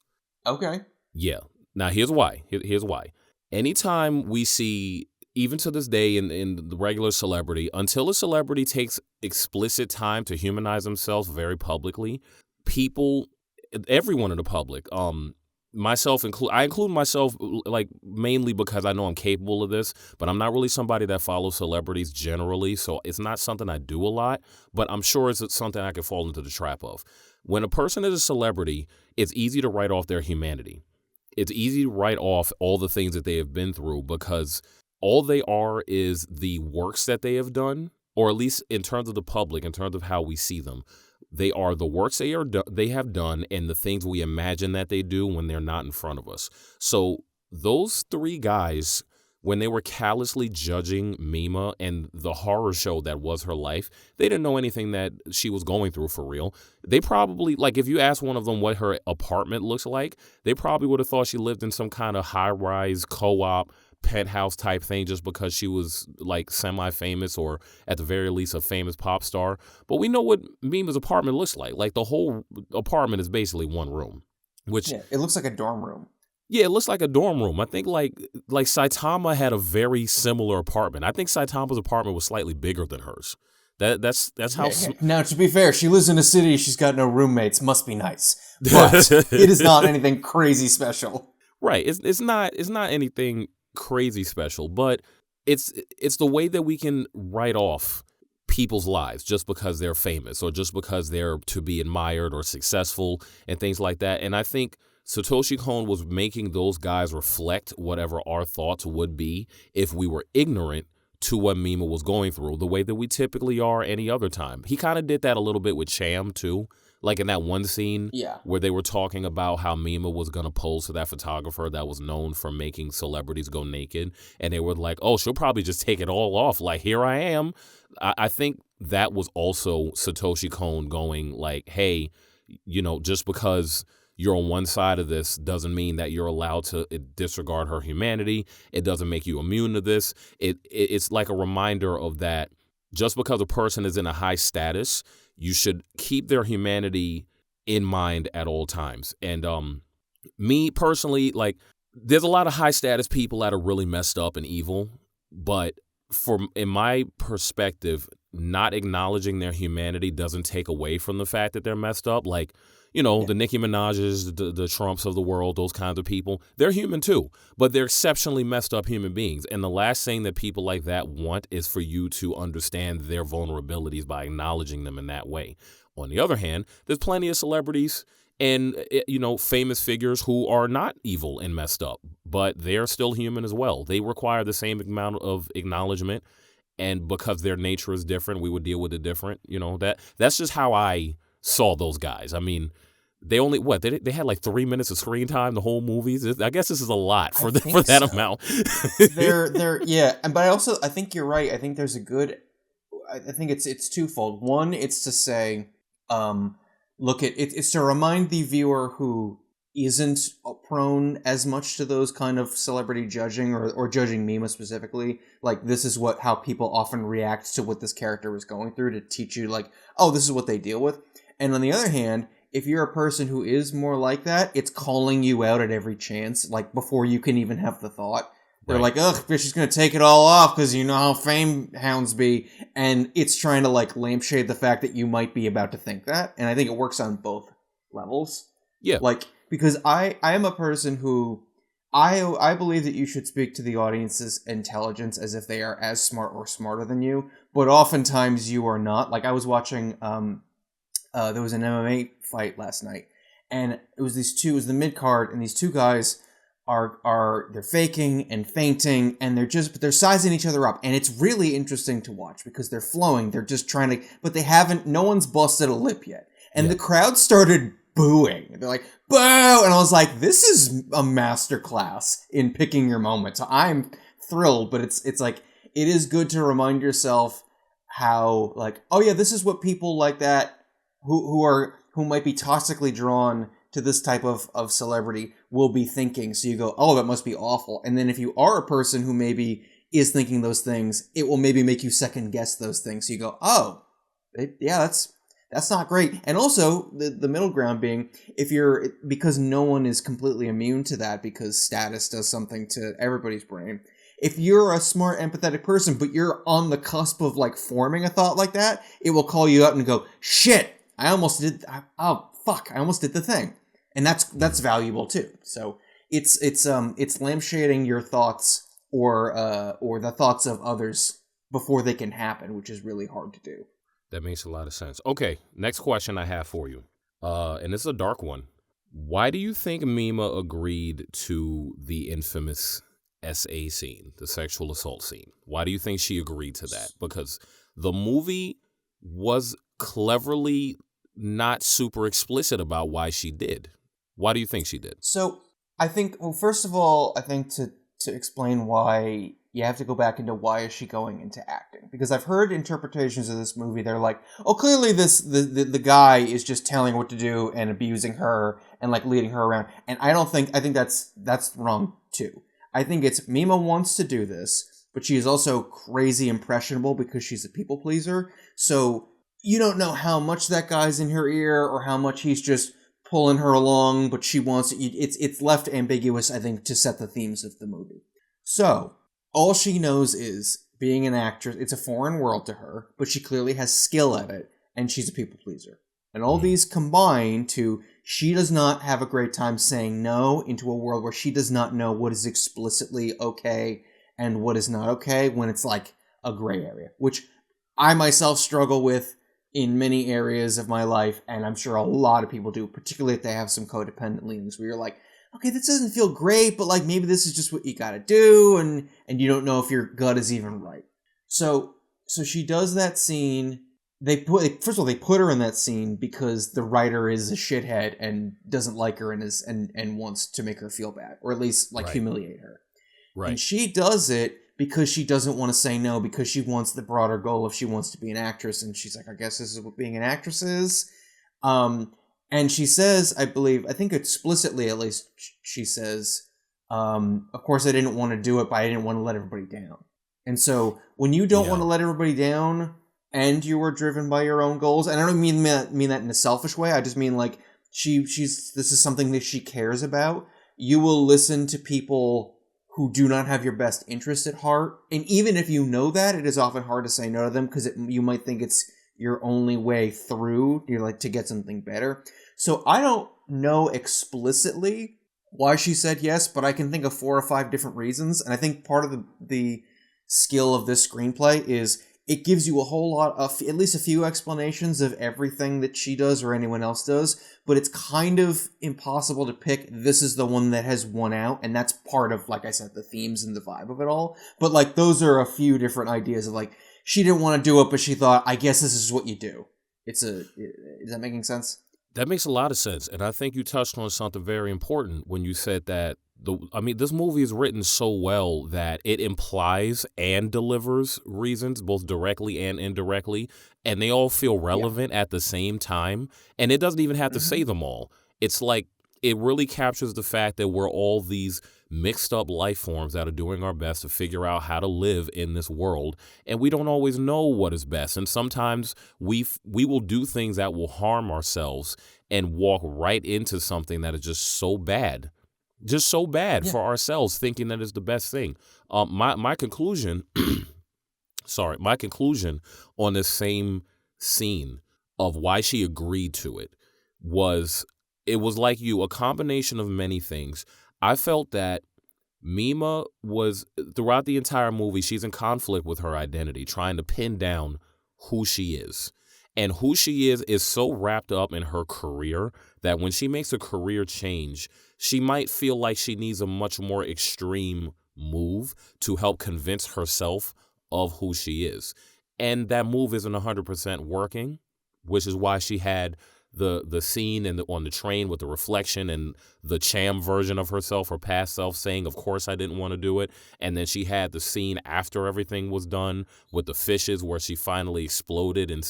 Okay. Yeah. Now, here's why. Here's why. Anytime we see, even to this day in the regular celebrity, until a celebrity takes explicit time to humanize themselves very publicly, everyone in the public, I include myself, like, mainly because I know I'm capable of this, but I'm not really somebody that follows celebrities generally, so it's not something I do a lot, but I'm sure it's something I could fall into the trap of. When a person is a celebrity, it's easy to write off their humanity. It's easy to write off all the things that they have been through, because all they are is the works that they have done, or at least in terms of the public, in terms of how we see them. They are the works they have done and the things we imagine that they do when they're not in front of us. So those three guys, when they were callously judging Mima and the horror show that was her life, they didn't know anything that she was going through for real. They probably, like, if you ask one of them what her apartment looks like, they probably would have thought she lived in some kind of high-rise co-op penthouse type thing just because she was like semi-famous or at the very least a famous pop star. But we know what Mima's apartment looks like. Like, the whole apartment is basically one room, which it looks like a dorm room. Yeah, it looks like a dorm room. I think like Saitama had a very similar apartment. I think Saitama's apartment was slightly bigger than hers. That's how. Now, to be fair, she lives in a city. She's got no roommates. Must be nice, but it is not anything crazy special. Right. It's not anything crazy special, but it's the way that we can write off people's lives just because they're famous or just because they're to be admired or successful and things like that. And I think Satoshi Kon was making those guys reflect whatever our thoughts would be if we were ignorant to what Mima was going through, the way that we typically are any other time. He kind of did that a little bit with Cham, too. Like in that one scene where they were talking about how Mima was going to pose to that photographer that was known for making celebrities go naked. And they were like, oh, she'll probably just take it all off. Like, here I am. I think that was also Satoshi Kon going like, hey, just because you're on one side of this doesn't mean that you're allowed to disregard her humanity. It doesn't make you immune to this. It's like a reminder of that just because a person is in a high status, you should keep their humanity in mind at all times. And me personally, like, there's a lot of high status people that are really messed up and evil, but in my perspective, not acknowledging their humanity doesn't take away from the fact that they're messed up. Like, the Nicki Minaj's, the Trumps of the world, those kinds of people, they're human too, but they're exceptionally messed up human beings. And the last thing that people like that want is for you to understand their vulnerabilities by acknowledging them in that way. On the other hand, there's plenty of celebrities and, famous figures who are not evil and messed up, but they're still human as well. They require the same amount of acknowledgement. And because their nature is different, we would deal with it different. That's just how I saw those guys. I mean, they only they had like 3 minutes of screen time the whole movie. I guess this is a lot for that amount. But I think you're right. I think there's I think it's twofold. One, it's to say, it's to remind the viewer who isn't prone as much to those kind of celebrity judging or judging Mima specifically. Like, this is how people often react to what this character was going through, to teach you like, oh, this is what they deal with. And on the other hand, if you're a person who is more like that, it's calling you out at every chance, like before you can even have the thought. They're like, ugh, bitch, she's going to take it all off because you know how fame hounds be. And it's trying to like lampshade the fact that you might be about to think that. And I think it works on both levels. Yeah. Like, because I am a person who I believe that you should speak to the audience's intelligence as if they are as smart or smarter than you. But oftentimes you are not. Like, I was watching... there was an MMA fight last night, and it was the mid card, and these two guys they're faking and feinting, and they're sizing each other up, and it's really interesting to watch because they're flowing, they're just trying to, but no one's busted a lip yet, and the crowd started booing. They're like, boo! And I was like, this is a masterclass in picking your moment. So I'm thrilled, but it's like, it is good to remind yourself how, like, oh yeah, this is what people like that who might be toxically drawn to this type of celebrity will be thinking. So you go, oh, that must be awful. And then if you are a person who maybe is thinking those things, it will maybe make you second guess those things. So you go, oh, that's not great. And also the middle ground being, because no one is completely immune to that because status does something to everybody's brain. If you're a smart, empathetic person, but you're on the cusp of like forming a thought like that, it will call you out and go, shit, I almost did the thing. And that's valuable too. So it's lampshading your thoughts or the thoughts of others before they can happen, which is really hard to do. That makes a lot of sense. Okay, next question I have for you. And this is a dark one. Why do you think Mima agreed to the infamous SA scene, the sexual assault scene? Why do you think she agreed to that? Because the movie was cleverly not super explicit about why she did. Why do you think she did? So I think, well, first of all, I think to explain why, you have to go back into why is she going into acting, because I've heard interpretations of this movie. They're like, oh, clearly the guy is just telling her what to do and abusing her and like leading her around. And I think that's wrong too. I think it's Mima wants to do this, but she is also crazy impressionable because she's a people pleaser. So you don't know how much that guy's in her ear or how much he's just pulling her along, but she wants it's left ambiguous, I think, to set the themes of the movie. So all she knows is being an actress. It's a foreign world to her, but she clearly has skill at it, and she's a people pleaser. And all these combine to she does not have a great time saying no into a world where she does not know what is explicitly okay and what is not okay, when it's like a gray area, which I myself struggle with in many areas of my life, and I'm sure a lot of people do, particularly if they have some codependent leanings, where you're like, okay, this doesn't feel great, but like maybe this is just what you gotta do, and you don't know if your gut is even right. So she does that scene. First of all, they put her in that scene because the writer is a shithead and doesn't like her and wants to make her feel bad, or at least like humiliate her. Right. And she does it because she doesn't want to say no, because she wants the broader goal if she wants to be an actress, and she's like, I guess this is what being an actress is. And she says, I think explicitly at least, she says, of course I didn't want to do it, but I didn't want to let everybody down. And so when you don't want to let everybody down and you are driven by your own goals, and I don't mean that in a selfish way, I just mean like this is something that she cares about, you will listen to people who do not have your best interest at heart. And even if you know that, it is often hard to say no to them because you might think it's your only way through, you're like, to get something better. So I don't know explicitly why she said yes, but I can think of 4 or 5 different reasons. And I think part of the skill of this screenplay is it gives you a whole lot of, at least a few explanations of everything that she does or anyone else does, but it's kind of impossible to pick, this is the one that has won out, and that's part of, like I said, the themes and the vibe of it all. But like, those are a few different ideas of like, she didn't want to do it, but she thought, I guess this is what you do. Is that making sense? That makes a lot of sense, and I think you touched on something very important when you said that this movie is written so well that it implies and delivers reasons, both directly and indirectly, and they all feel relevant at the same time, and it doesn't even have to say them all. It's like, it really captures the fact that we're all these mixed up life forms that are doing our best to figure out how to live in this world, and we don't always know what is best, and sometimes we will do things that will harm ourselves and walk right into something that is just so bad for ourselves, thinking that is the best thing. My conclusion my conclusion on this same scene of why she agreed to it was like you, a combination of many things. I felt that Mima was, throughout the entire movie, she's in conflict with her identity, trying to pin down who she is. And who she is so wrapped up in her career that when she makes a career change, she might feel like she needs a much more extreme move to help convince herself of who she is. And that move isn't 100% working, which is why she had the scene on the train with the reflection and the Cham version of herself, her past self, saying, of course I didn't want to do it. And then she had the scene after everything was done with the fishes where she finally exploded and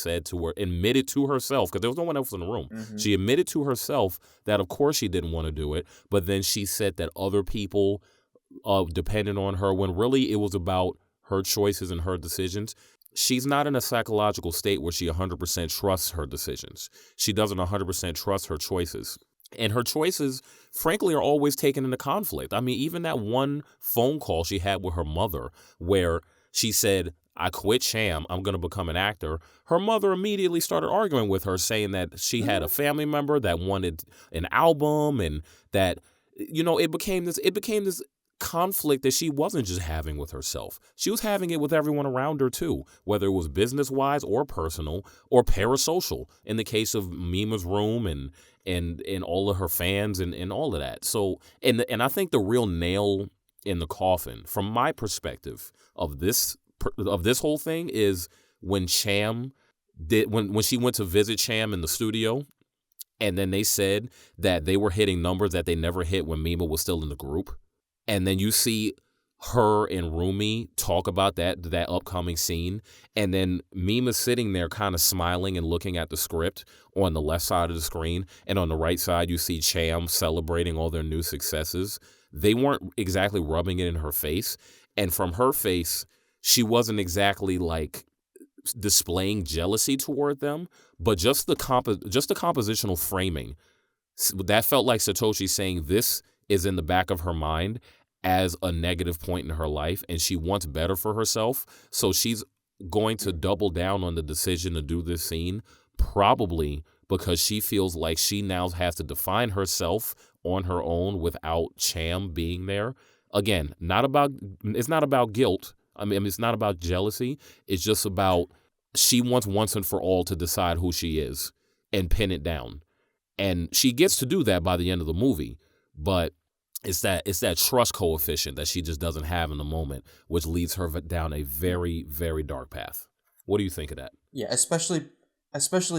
admitted to herself, because there was no one else in the room. She admitted to herself that of course she didn't want to do it, but then she said that other people depended on her, when really it was about her choices and her decisions. She's not in a psychological state where she 100% trusts her decisions. She doesn't 100% trust her choices. And her choices, frankly, are always taken into conflict. I mean, even that one phone call she had with her mother where she said, I quit Cham, I'm going to become an actor. Her mother immediately started arguing with her, saying that she had a family member that wanted an album, and that, it became this conflict that she wasn't just having with herself. She was having it with everyone around her too, whether it was business-wise or personal or parasocial, in the case of Mima's room and all of her fans and all of that. So, and I think the real nail in the coffin, from my perspective of this whole thing, is when Cham when she went to visit Cham in the studio, and then they said that they were hitting numbers that they never hit when Mima was still in the group. And then you see her and Rumi talk about that upcoming scene. And then Mima sitting there kind of smiling and looking at the script on the left side of the screen. And on the right side, you see Cham celebrating all their new successes. They weren't exactly rubbing it in her face. And from her face, she wasn't exactly like displaying jealousy toward them, but just the compositional framing that felt like Satoshi saying this is in the back of her mind as a negative point in her life, and she wants better for herself, so she's going to double down on the decision to do this scene, probably because she feels like she now has to define herself on her own without Cham being there. Again, it's not about guilt. I mean, it's not about jealousy. It's just about she wants once and for all to decide who she is and pin it down. And she gets to do that by the end of the movie. But it's that trust coefficient that she just doesn't have in the moment, which leads her down a very, very dark path. What do you think of that? Yeah, especially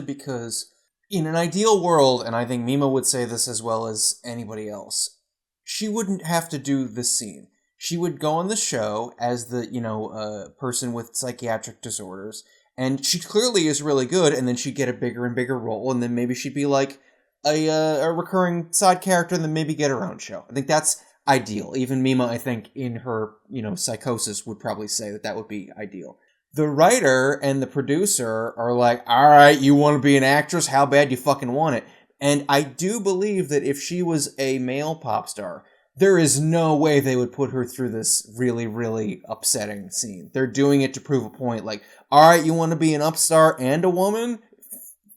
because in an ideal world, and I think Mima would say this as well as anybody else, she wouldn't have to do this scene. She would go on the show as the, person with psychiatric disorders, and she clearly is really good, and then she'd get a bigger and bigger role, and then maybe she'd be like a recurring side character, and then maybe get her own show. I think that's ideal. Even Mima, I think, in her, psychosis would probably say that would be ideal. The writer and the producer are like, all right, you want to be an actress? How bad you fucking want it? And I do believe that if she was a male pop star, there is no way they would put her through this really, really upsetting scene. They're doing it to prove a point. Like, all right, you want to be an upstart and a woman?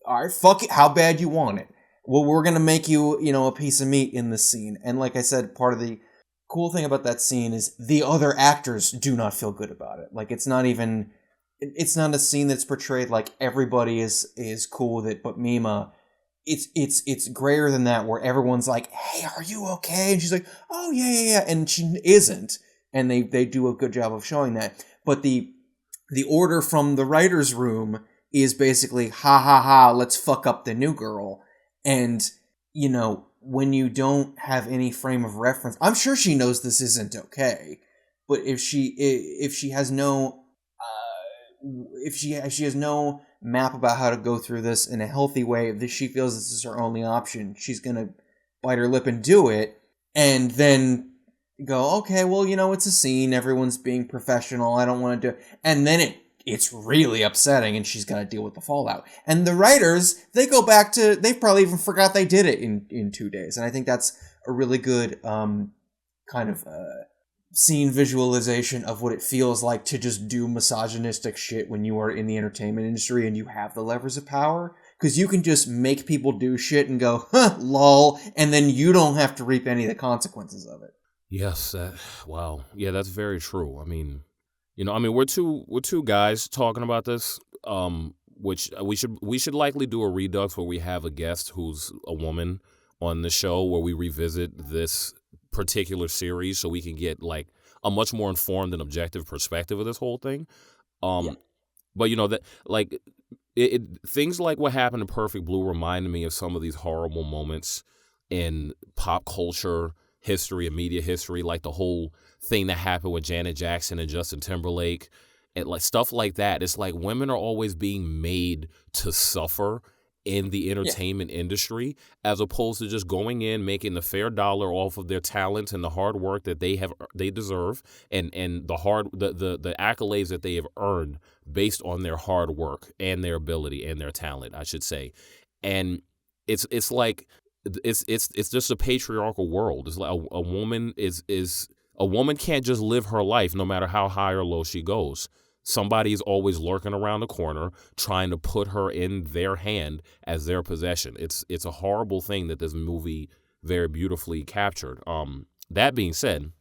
All right, fuck it. How bad you want it? Well, we're going to make you, a piece of meat in this scene. And like I said, part of the cool thing about that scene is the other actors do not feel good about it. Like, it's not a scene that's portrayed like everybody is cool with it, but Mima, it's grayer than that, where everyone's like, hey, are you okay? And she's like, oh, yeah. And she isn't. And they do a good job of showing that. But the order from the writer's room is basically, ha ha ha, let's fuck up the new girl. And, when you don't have any frame of reference, I'm sure she knows this isn't okay. But if she has no map about how to go through this in a healthy way, if she feels this is her only option, she's gonna bite her lip and do it, and then go, okay, well, it's a scene, everyone's being professional, I don't want to do it. And then it's really upsetting, and she's got to deal with the fallout. And the writers, they go back to, they probably even forgot they did it in 2 days. And I think that's a really good kind of scene visualization of what it feels like to just do misogynistic shit when you are in the entertainment industry and you have the levers of power. Because you can just make people do shit and go, huh, lol, and then you don't have to reap any of the consequences of it. Yes, wow. Yeah, that's very true. I mean, we're two guys talking about this, which we should likely do a redux where we have a guest who's a woman on the show, where we revisit this particular series so we can get like a much more informed and objective perspective of this whole thing. But that like things like what happened in Perfect Blue reminded me of some of these horrible moments in pop culture history and media history, like the whole thing that happened with Janet Jackson and Justin Timberlake and like stuff like that. It's like women are always being made to suffer in the entertainment industry, as opposed to just going in, making the fair dollar off of their talents and the hard work that they deserve, and the accolades that they have earned based on their hard work and their ability and their talent, I should say. And it's like it's just a patriarchal world. It's like a woman a woman can't just live her life no matter how high or low she goes. Somebody's always lurking around the corner trying to put her in their hand as their possession. It's a horrible thing that this movie very beautifully captured. That being said,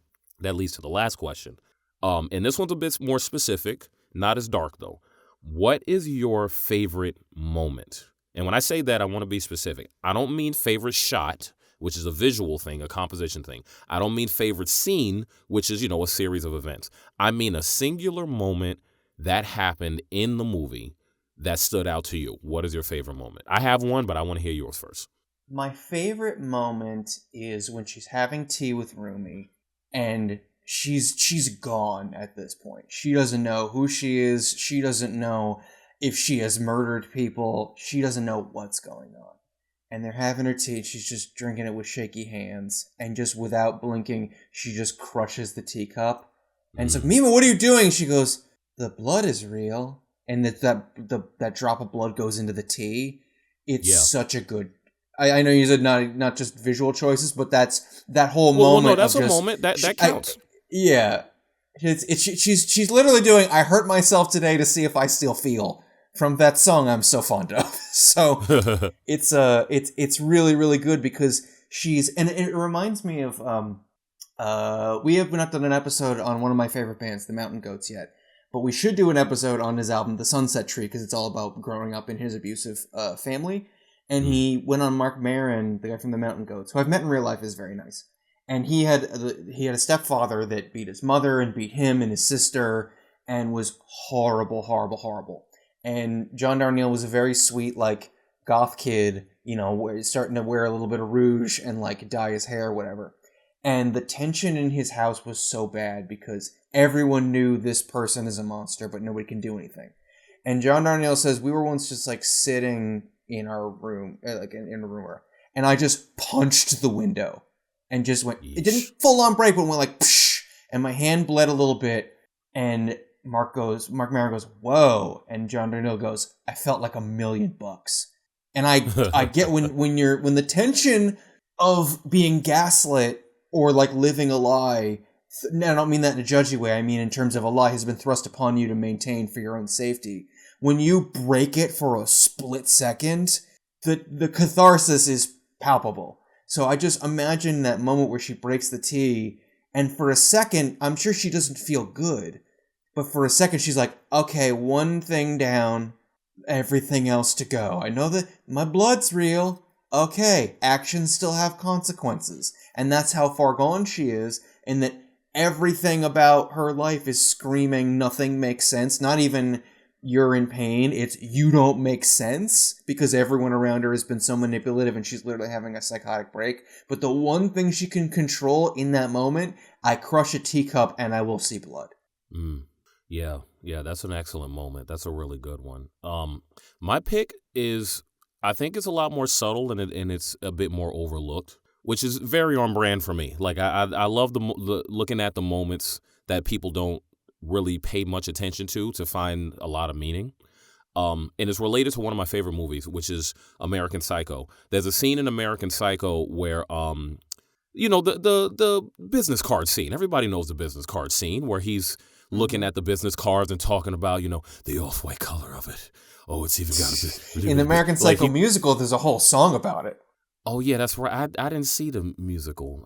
that leads to the last question. And this one's a bit more specific, not as dark though. What is your favorite moment? And when I say that, I want to be specific. I don't mean favorite shot, which is a visual thing, a composition thing. I don't mean favorite scene, which is, a series of events. I mean a singular moment that happened in the movie that stood out to you. What is your favorite moment? I have one, but I want to hear yours first. My favorite moment is when she's having tea with Rumi, and she's gone at this point. She doesn't know who she is. She doesn't know if she has murdered people. She doesn't know what's going on. And they're having her tea. She's just drinking it with shaky hands, and just without blinking, she just crushes the teacup. And it's like, Mima, what are you doing? She goes, the blood is real, and that drop of blood goes into the tea. It's such a good. I know you said not just visual choices, but that whole moment. Well, no, that's of a just, moment that counts. She's literally doing. I hurt myself today to see if I still feel, from that song I'm so fond of. So it's really really good because and it reminds me of we have not done an episode on one of my favorite bands, the Mountain Goats, yet. But we should do an episode on his album, The Sunset Tree, because it's all about growing up in his abusive family. And he went on Mark Maron, the guy from the Mountain Goats, who I've met in real life, is very nice. And he had a stepfather that beat his mother and beat him and his sister and was horrible, horrible, horrible. And John Darnielle was a very sweet, like, goth kid, starting to wear a little bit of rouge and, like, dye his hair or whatever. And the tension in his house was so bad because everyone knew this person is a monster, but nobody can do anything. And John Darnielle says, we were once just, like, sitting in our room, like in a room, and I just punched the window and just went. Yeesh. It didn't full on break, but went like, psh, and my hand bled a little bit. And Mark Maron goes, whoa, and John Darnielle goes, I felt like $1 million. And I get when the tension of being gaslit or like living a lie. I don't mean that in a judgy way. I mean in terms of a lie has been thrust upon you to maintain for your own safety. When you break it for a split second, the catharsis is palpable. So I just imagine that moment where she breaks the tea, and for a second, I'm sure she doesn't feel good, but for a second she's like, okay, one thing down, everything else to go. I know that my blood's real. Okay, actions still have consequences. And that's how far gone she is, and that everything about her life is screaming nothing makes sense, not even you're in pain, it's you don't make sense, because everyone around her has been so manipulative and she's literally having a psychotic break. But the one thing she can control in that moment, I crush a teacup and I will see blood. Yeah, that's an excellent moment. That's a really good one. My pick is, I think it's a lot more subtle and it's a bit more overlooked, which is very on brand for me. Like I love the looking at the moments that people don't really pay much attention to find a lot of meaning. And it's related to one of my favorite movies, which is American Psycho. There's a scene in American Psycho where, the business card scene. Everybody knows the business card scene where he's looking at the business cards and talking about, the off-white color of it. Oh, it's even got a bit. In the American Psycho musical, there's a whole song about it. Oh yeah, that's right. I didn't see the musical.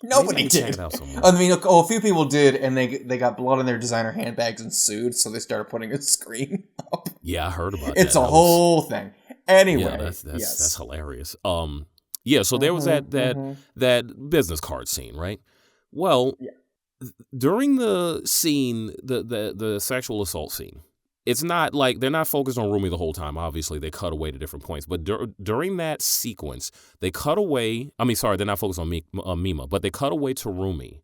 Nobody did. I mean, a few people did, and they got blood on their designer handbags and sued, so they started putting a screen up. Yeah, I heard about that. It's a whole thing. Anyway, yeah, that's hilarious. So there was that business card scene, right? Well, during the scene, the sexual assault scene. It's not like they're not focused on Rumi the whole time. Obviously, they cut away to different points. But during that sequence, they cut away. They're not focused on Mima, but they cut away to Rumi.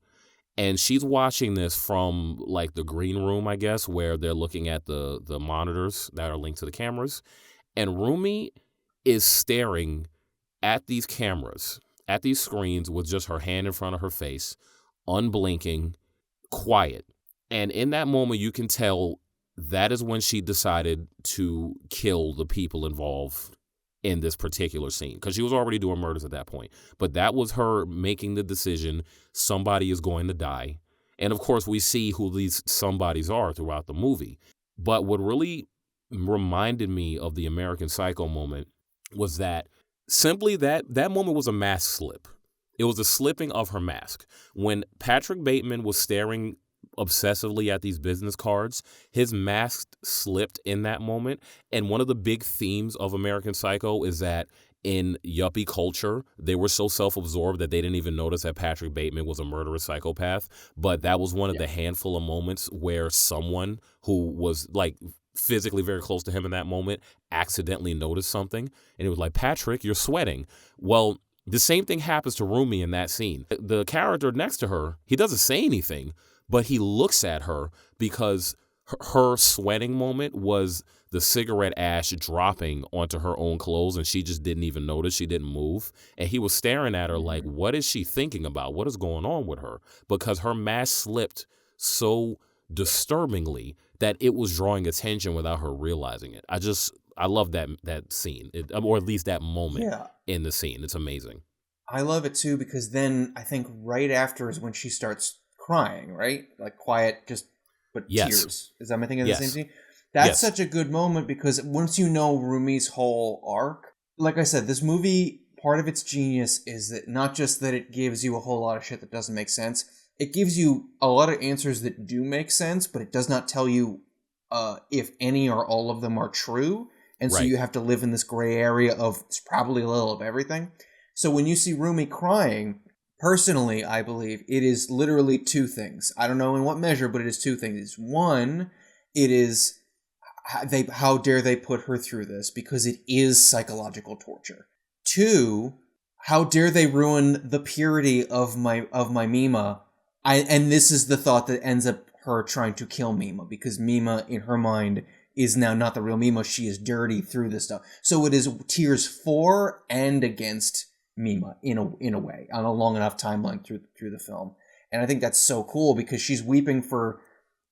And she's watching this from like the green room, I guess, where they're looking at the monitors that are linked to the cameras. And Rumi is staring at these cameras, at these screens with just her hand in front of her face, unblinking, quiet. And in that moment, you can tell that is when she decided to kill the people involved in this particular scene, because she was already doing murders at that point. But that was her making the decision, somebody is going to die. And of course, we see who these somebodies are throughout the movie. But what really reminded me of the American Psycho moment was that simply that moment was a mask slip. It was a slipping of her mask. When Patrick Bateman was staring obsessively at these business cards, his mask slipped in that moment. And one of the big themes of American Psycho is that in yuppie culture, they were so self-absorbed that they didn't even notice that Patrick Bateman was a murderous psychopath. But that was one of the handful of moments where someone who was like physically very close to him in that moment, accidentally noticed something. And it was like, Patrick, you're sweating. Well, the same thing happens to Rumi in that scene. The character next to her, he doesn't say anything, but he looks at her because her sweating moment was the cigarette ash dropping onto her own clothes, and she just didn't even notice. She didn't move. And he was staring at her like, what is she thinking about? What is going on with her? Because her mask slipped so disturbingly that it was drawing attention without her realizing it. I love that scene, or at least that moment in the scene. It's amazing. I love it too, because then I think right after is when she starts crying, right? Like quiet, but tears. Am I thinking of the same scene? That's such a good moment, because once you know Rumi's whole arc, like I said, this movie, part of its genius is that not just that it gives you a whole lot of shit that doesn't make sense, it gives you a lot of answers that do make sense, but it does not tell you if any or all of them are true. And so you have to live in this gray area of it's probably a little of everything. So when you see Rumi crying, personally, I believe it is literally two things. I don't know in what measure, but it is two things. One, it is how dare they put her through this, because it is psychological torture. Two, how dare they ruin the purity of my Mima. And this is the thought that ends up her trying to kill Mima, because Mima in her mind is now not the real Mima. She is dirty through this stuff. So it is tears for and against Mima in a way, on a long enough timeline through the film. And I think that's so cool, because she's weeping for,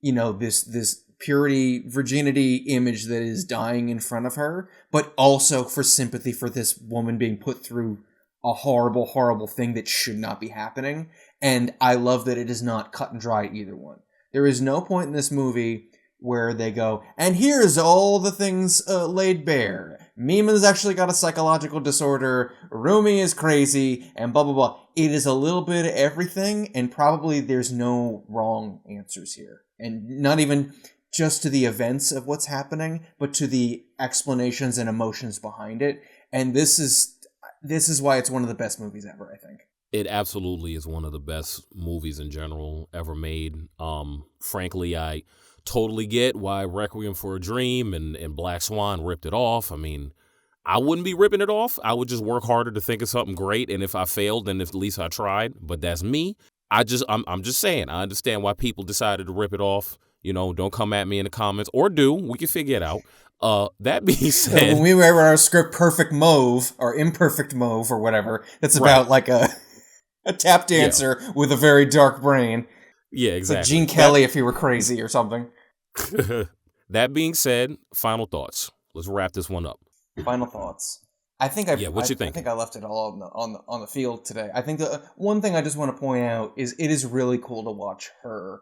this purity, virginity image that is dying in front of her, but also for sympathy for this woman being put through a horrible, horrible thing that should not be happening. And I love that it is not cut and dry either one. There is no point in this movie where they go, and here's all the things laid bare. Mima's actually got a psychological disorder, Rumi is crazy, and blah, blah, blah. It is a little bit of everything, and probably there's no wrong answers here. And not even just to the events of what's happening, but to the explanations and emotions behind it. And this is why it's one of the best movies ever, I think. It absolutely is one of the best movies in general ever made. Frankly, I totally get why Requiem for a Dream and Black Swan ripped it off. I mean, I wouldn't be ripping it off. I would just work harder to think of something great. And if I failed, then at least I tried. But that's me. I'm just saying, I understand why people decided to rip it off. Don't come at me in the comments, or do. We can figure it out. That being said, when we wrote our script Perfect Mauve or Imperfect Mauve or whatever, that's about like a tap dancer with a very dark brain. Yeah, exactly. It's like Gene Kelly if he were crazy or something. That being said, final thoughts. Let's wrap this one up. Final thoughts. What you think? I think I left it all on the field today. I think the one thing I just want to point out is it is really cool to watch her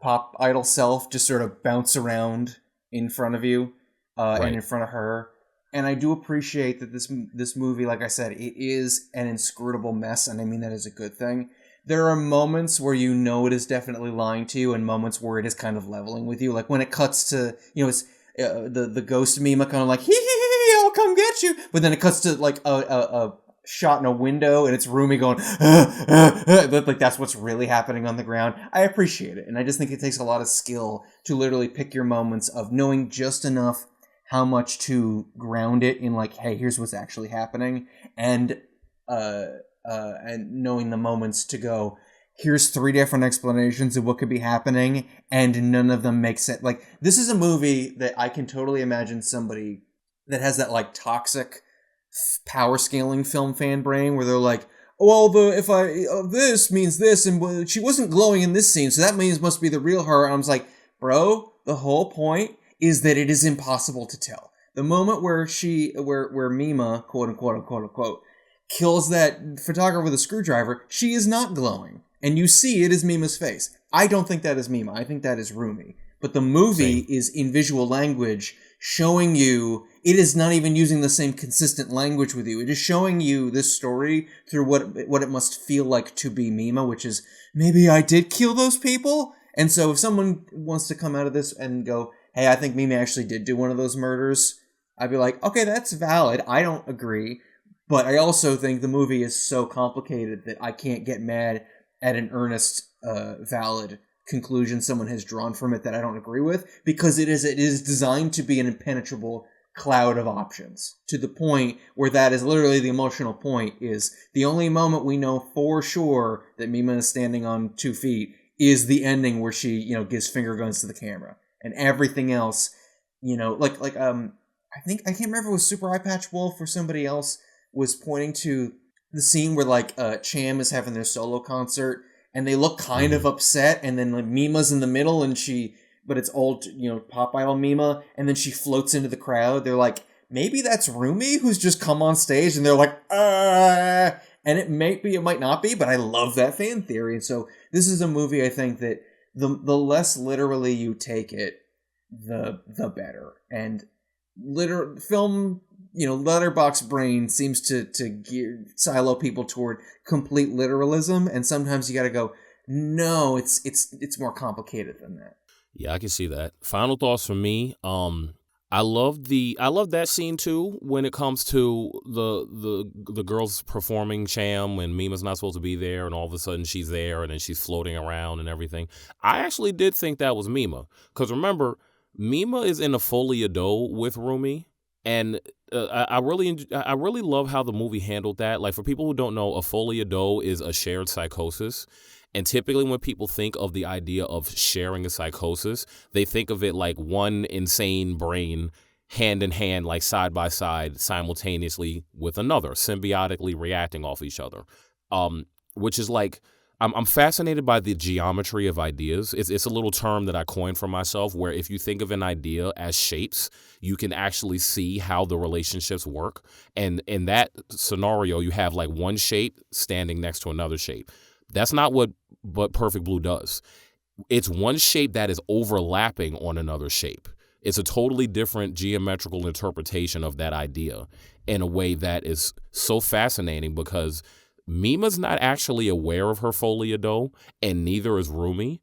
pop idol self just sort of bounce around in front of you and in front of her. And I do appreciate that this movie, like I said, it is an inscrutable mess, and I mean that is a good thing. There are moments where it is definitely lying to you, and moments where it is kind of leveling with you. Like when it cuts to, it's the ghost Mima kind of like, hee hee hee, I'll come get you. But then it cuts to like a shot in a window, and it's Rumi going, like that's what's really happening on the ground. I appreciate it, and I just think it takes a lot of skill to literally pick your moments of knowing just enough how much to ground it in like, hey, here's what's actually happening, and knowing the moments to go, here's 3 different explanations of what could be happening, and none of them make sense. Like, this is a movie that I can totally imagine somebody that has that like toxic power scaling film fan brain where they're like, well, this means this, and she wasn't glowing in this scene, so that means must be the real her. And I was like, bro, the whole point is that it is impossible to tell. The moment where Mima, quote unquote, kills that photographer with a screwdriver, she is not glowing. And you see it is Mima's face. I don't think that is Mima. I think that is Rumi. But the movie is in visual language showing you, it is not even using the same consistent language with you. It is showing you this story through what it must feel like to be Mima, which is, maybe I did kill those people? And so if someone wants to come out of this and go, hey, I think Mima actually did do one of those murders, I'd be like, okay, that's valid. I don't agree. But I also think the movie is so complicated that I can't get mad at an earnest, valid conclusion someone has drawn from it that I don't agree with, because it is designed to be an impenetrable cloud of options, to the point where that is literally the emotional point. Is the only moment we know for sure that Mima is standing on 2 feet is the ending where she, you know, gives finger guns to the camera, and everything else, you know, I think, I can't remember if it was Super Eye Patch Wolf or somebody else was pointing to the scene where like Cham is having their solo concert and they look kind of upset, and then like Mima's in the middle and but it's old, you know, pop idol Mima, and then she floats into the crowd. They're like, maybe that's Rumi who's just come on stage, and they're like, and it might not be, but I love that fan theory. And so this is a movie, I think, that the less literally you take it, the better. And film, you know, letterbox brain seems to silo people toward complete literalism, and sometimes you got to go, no, it's more complicated than that. Yeah, I can see that. Final thoughts from me. I love that scene too when it comes to the girls performing Cham when Mima's not supposed to be there, and all of a sudden she's there and then she's floating around and everything. I actually did think that was Mima, because remember, Mima is in a folie à dos with Rumi, and I really love how the movie handled that. Like, for people who don't know, a folie à dos is a shared psychosis. And typically when people think of the idea of sharing a psychosis, they think of it like one insane brain hand in hand, like side by side, simultaneously with another, symbiotically reacting off each other. Which is like, I'm fascinated by the geometry of ideas. It's a little term that I coined for myself, where if you think of an idea as shapes, you can actually see how the relationships work. And in that scenario, you have like one shape standing next to another shape. That's not what Perfect Blue does. It's one shape that is overlapping on another shape. It's a totally different geometrical interpretation of that idea in a way that is so fascinating, because Mima's not actually aware of her folie à dos, and neither is Rumi.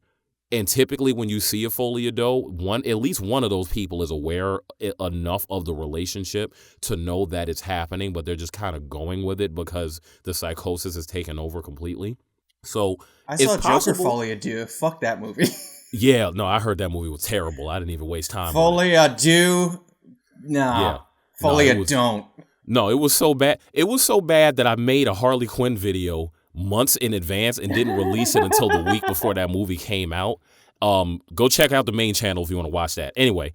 And typically when you see a folie à dos, at least one of those people is aware enough of the relationship to know that it's happening, but they're just kind of going with it because the psychosis has taken over completely. So I saw Joker folie à deux. Fuck that movie. Yeah, no, I heard that movie was terrible. I didn't even waste time. Folie à deux? Nah. Yeah. Folie à don't. No, it was so bad. It was so bad that I made a Harley Quinn video months in advance and didn't release it until the week before that movie came out. Go check out the main channel if you want to watch that. Anyway,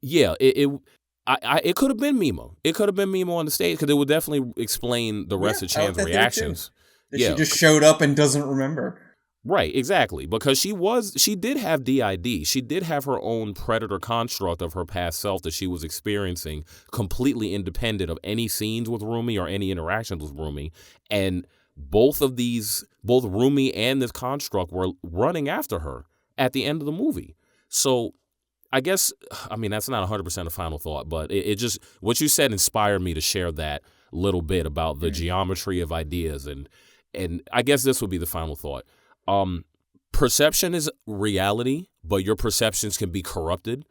yeah, it could have been Mima. It could have been Mima on the stage, because it would definitely explain the rest of Chan's reactions. That she just showed up and doesn't remember. Right, exactly. Because she did have DID. She did have her own predator construct of her past self that she was experiencing, completely independent of any scenes with Rumi or any interactions with Rumi. And both Rumi and this construct were running after her at the end of the movie. So I guess, I mean, that's not 100% a final thought, but it just, what you said inspired me to share that little bit about the geometry of ideas. And I guess this would be the final thought. Perception is reality, but your perceptions can be corrupted.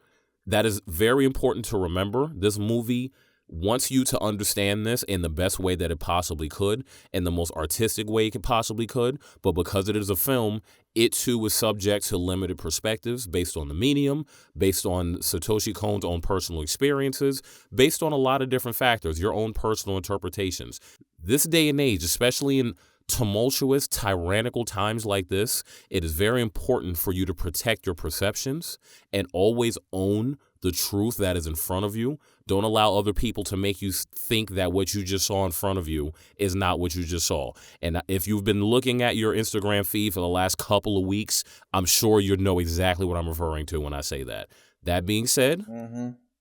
That is very important to remember. This movie wants you to understand this in the best way that it possibly could, in the most artistic way it possibly could. But because it is a film, it too is subject to limited perspectives based on the medium, based on Satoshi Kon's own personal experiences, based on a lot of different factors, your own personal interpretations. This day and age, especially in tumultuous, tyrannical times like this, it is very important for you to protect your perceptions and always own the truth that is in front of you. Don't allow other people to make you think that what you just saw in front of you is not what you just saw. And if you've been looking at your Instagram feed for the last couple of weeks, I'm sure you know exactly what I'm referring to when I say that. That being said,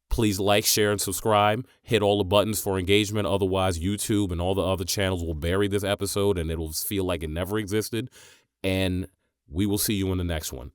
please like, share, and subscribe. Hit all the buttons for engagement. Otherwise, YouTube and all the other channels will bury this episode and it'll feel like it never existed. And we will see you in the next one.